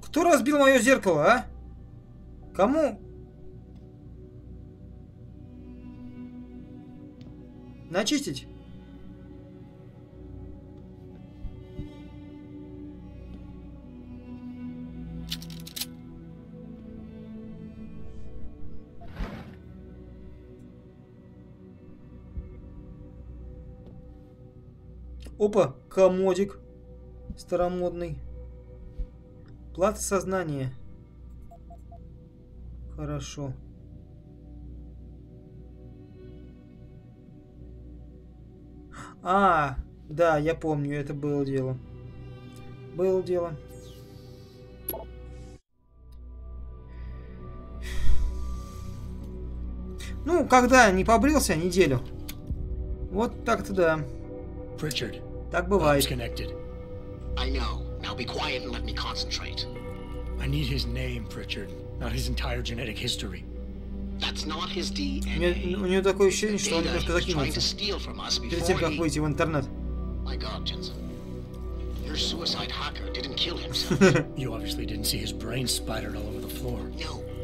Кто разбил мое зеркало, а? Кому? Начистить? Опа, комодик старомодный. Плата сознания. Хорошо. А, да, я помню, это было дело. Было дело. Ну, когда не побрился неделю. Вот так-то да. Pritchard. Так бывает. I know. Now be quiet and let me concentrate. I need his name, Pritchard, not his entire genetic history. That's not his DNA. У него такое ощущение, что он немножко закинулся перед тем, как выйти в интернет. My God, Jensen. Your suicide hacker didn't kill himself. You obviously didn't see his brain splattered all over the floor.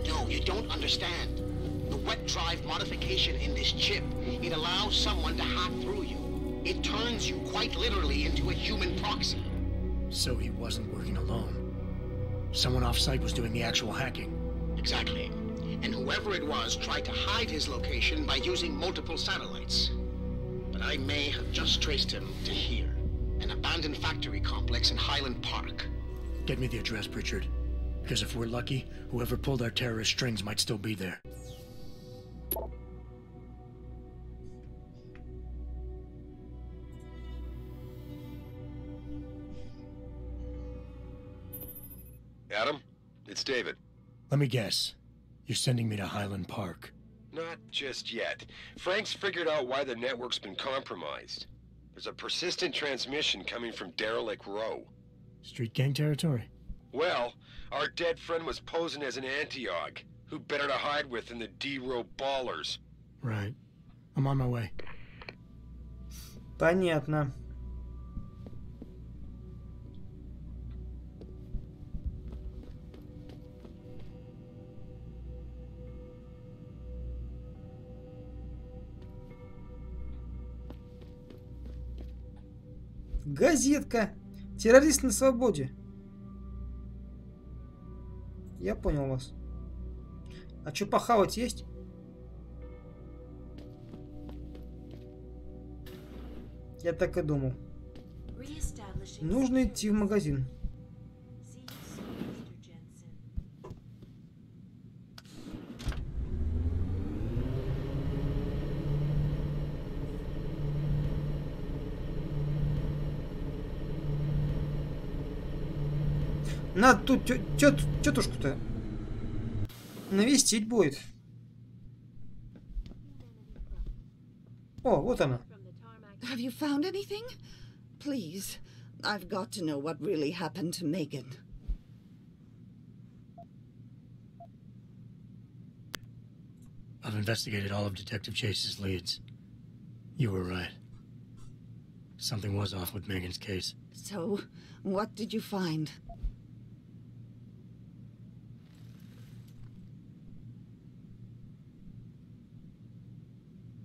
No, you don't understand. The wet drive modification in this chip, it allows someone to hack through you. It turns you quite literally into a human proxy. So he wasn't working alone. Someone off-site was doing the actual hacking. Exactly. And whoever it was tried to hide his location by using multiple satellites. But I may have just traced him to here. An abandoned factory complex in Highland Park. Get me the address, Pritchard. Because if we're lucky, whoever pulled our terrorist strings might still be there. Adam, it's David. Let me guess. You're sending me to Highland Park. Not just yet. Frank's figured out why the network's been compromised. There's a persistent transmission coming from Derelict Row. Street gang territory? Well, our dead friend was posing as an Antioch. Who better to hide with than the D-Row ballers? Right. I'm on my way. Понятно. Газетка. Террорист на свободе. Я понял вас. А что, похавать есть? Я так и думал. Нужно идти в магазин. Надо тут тетушку-то навестить будет. О, вот она. Have you found anything? Please, I've got to know what really happened to Megan. I've investigated all of Detective Chase's leads. You were right. Something was off with Megan's case. So, what did you find?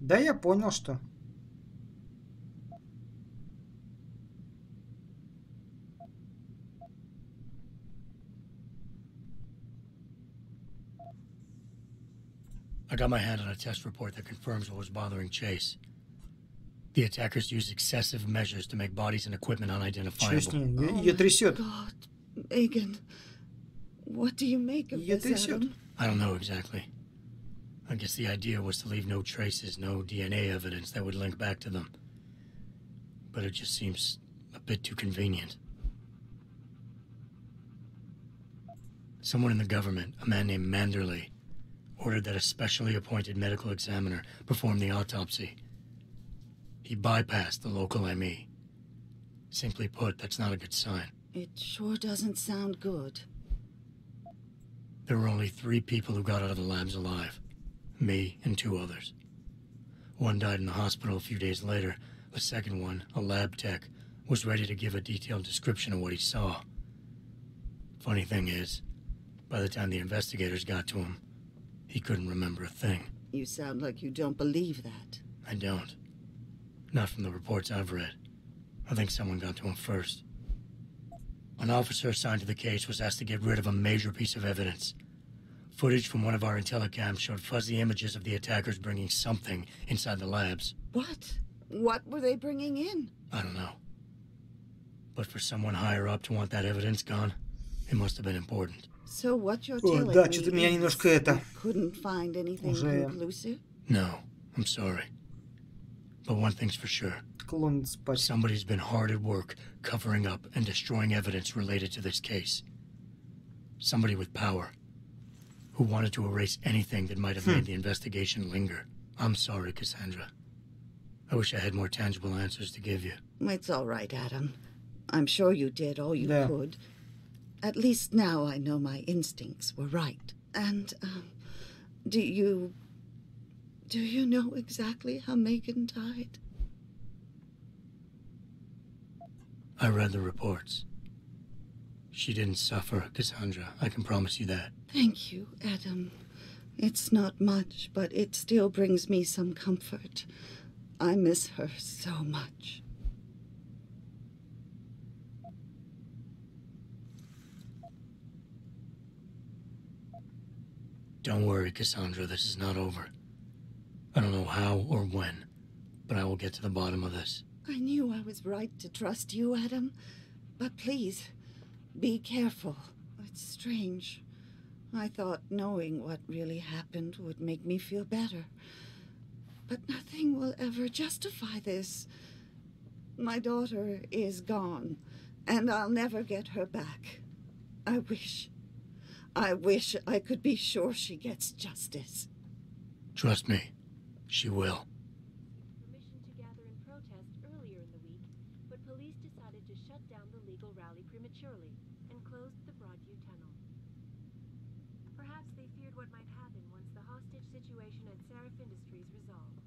Да, я понял, что. I got my hand on a test report that confirms what was bothering Chase. The attackers used excessive measures to make bodies and equipment unidentifiable. Ее трясет. God, Megan, what do you make of this, Adam? I don't know exactly. I guess the idea was to leave no traces, no DNA evidence that would link back to them. But it just seems a bit too convenient. Someone in the government, a man named Manderley, ordered that a specially appointed medical examiner perform the autopsy. He bypassed the local ME. Simply put, that's not a good sign. It sure doesn't sound good. There were only 3 people who got out of the labs alive. Me and 2 others. One died in the hospital a few days later. The second one, a lab tech, was ready to give a detailed description of what he saw. Funny thing is, by the time the investigators got to him, he couldn't remember a thing. You sound like you don't believe that. I don't. Not from the reports I've read. I think someone got to him first. An officer assigned to the case was asked to get rid of a major piece of evidence. Footage from one of our intellicams showed fuzzy images of the attackers bringing something inside the labs. What? What were they bringing in? I don't know. But for someone higher up to want that evidence gone, it must have been important. So what you're telling да, me что-то меня is немножко это... you couldn't find anything conclusive? No, I'm sorry. But one thing's for sure. Somebody's been hard at work covering up and destroying evidence related to this case. Somebody with power who wanted to erase anything that might have made the investigation linger. I'm sorry, Cassandra. I wish I had more tangible answers to give you. It's all right, Adam. I'm sure you did all you could. At least now I know my instincts were right. And, do you know exactly how Megan died? I read the reports. She didn't suffer, Cassandra. I can promise you that. Thank you, Adam. It's not much, but it still brings me some comfort. I miss her so much. Don't worry, Cassandra. This is not over. I don't know how or when, but I will get to the bottom of this. I knew I was right to trust you, Adam. But please, be careful. It's strange. I thought knowing what really happened would make me feel better. But nothing will ever justify this. My daughter is gone, and I'll never get her back. I wish I could be sure she gets justice. Trust me, she will. Permission to gather in protest earlier in the week, but police decided to shut down the legal rally prematurely and closed the Broadview Tunnel. Perhaps they feared what might happen once the hostage situation at Seraph Industries resolved.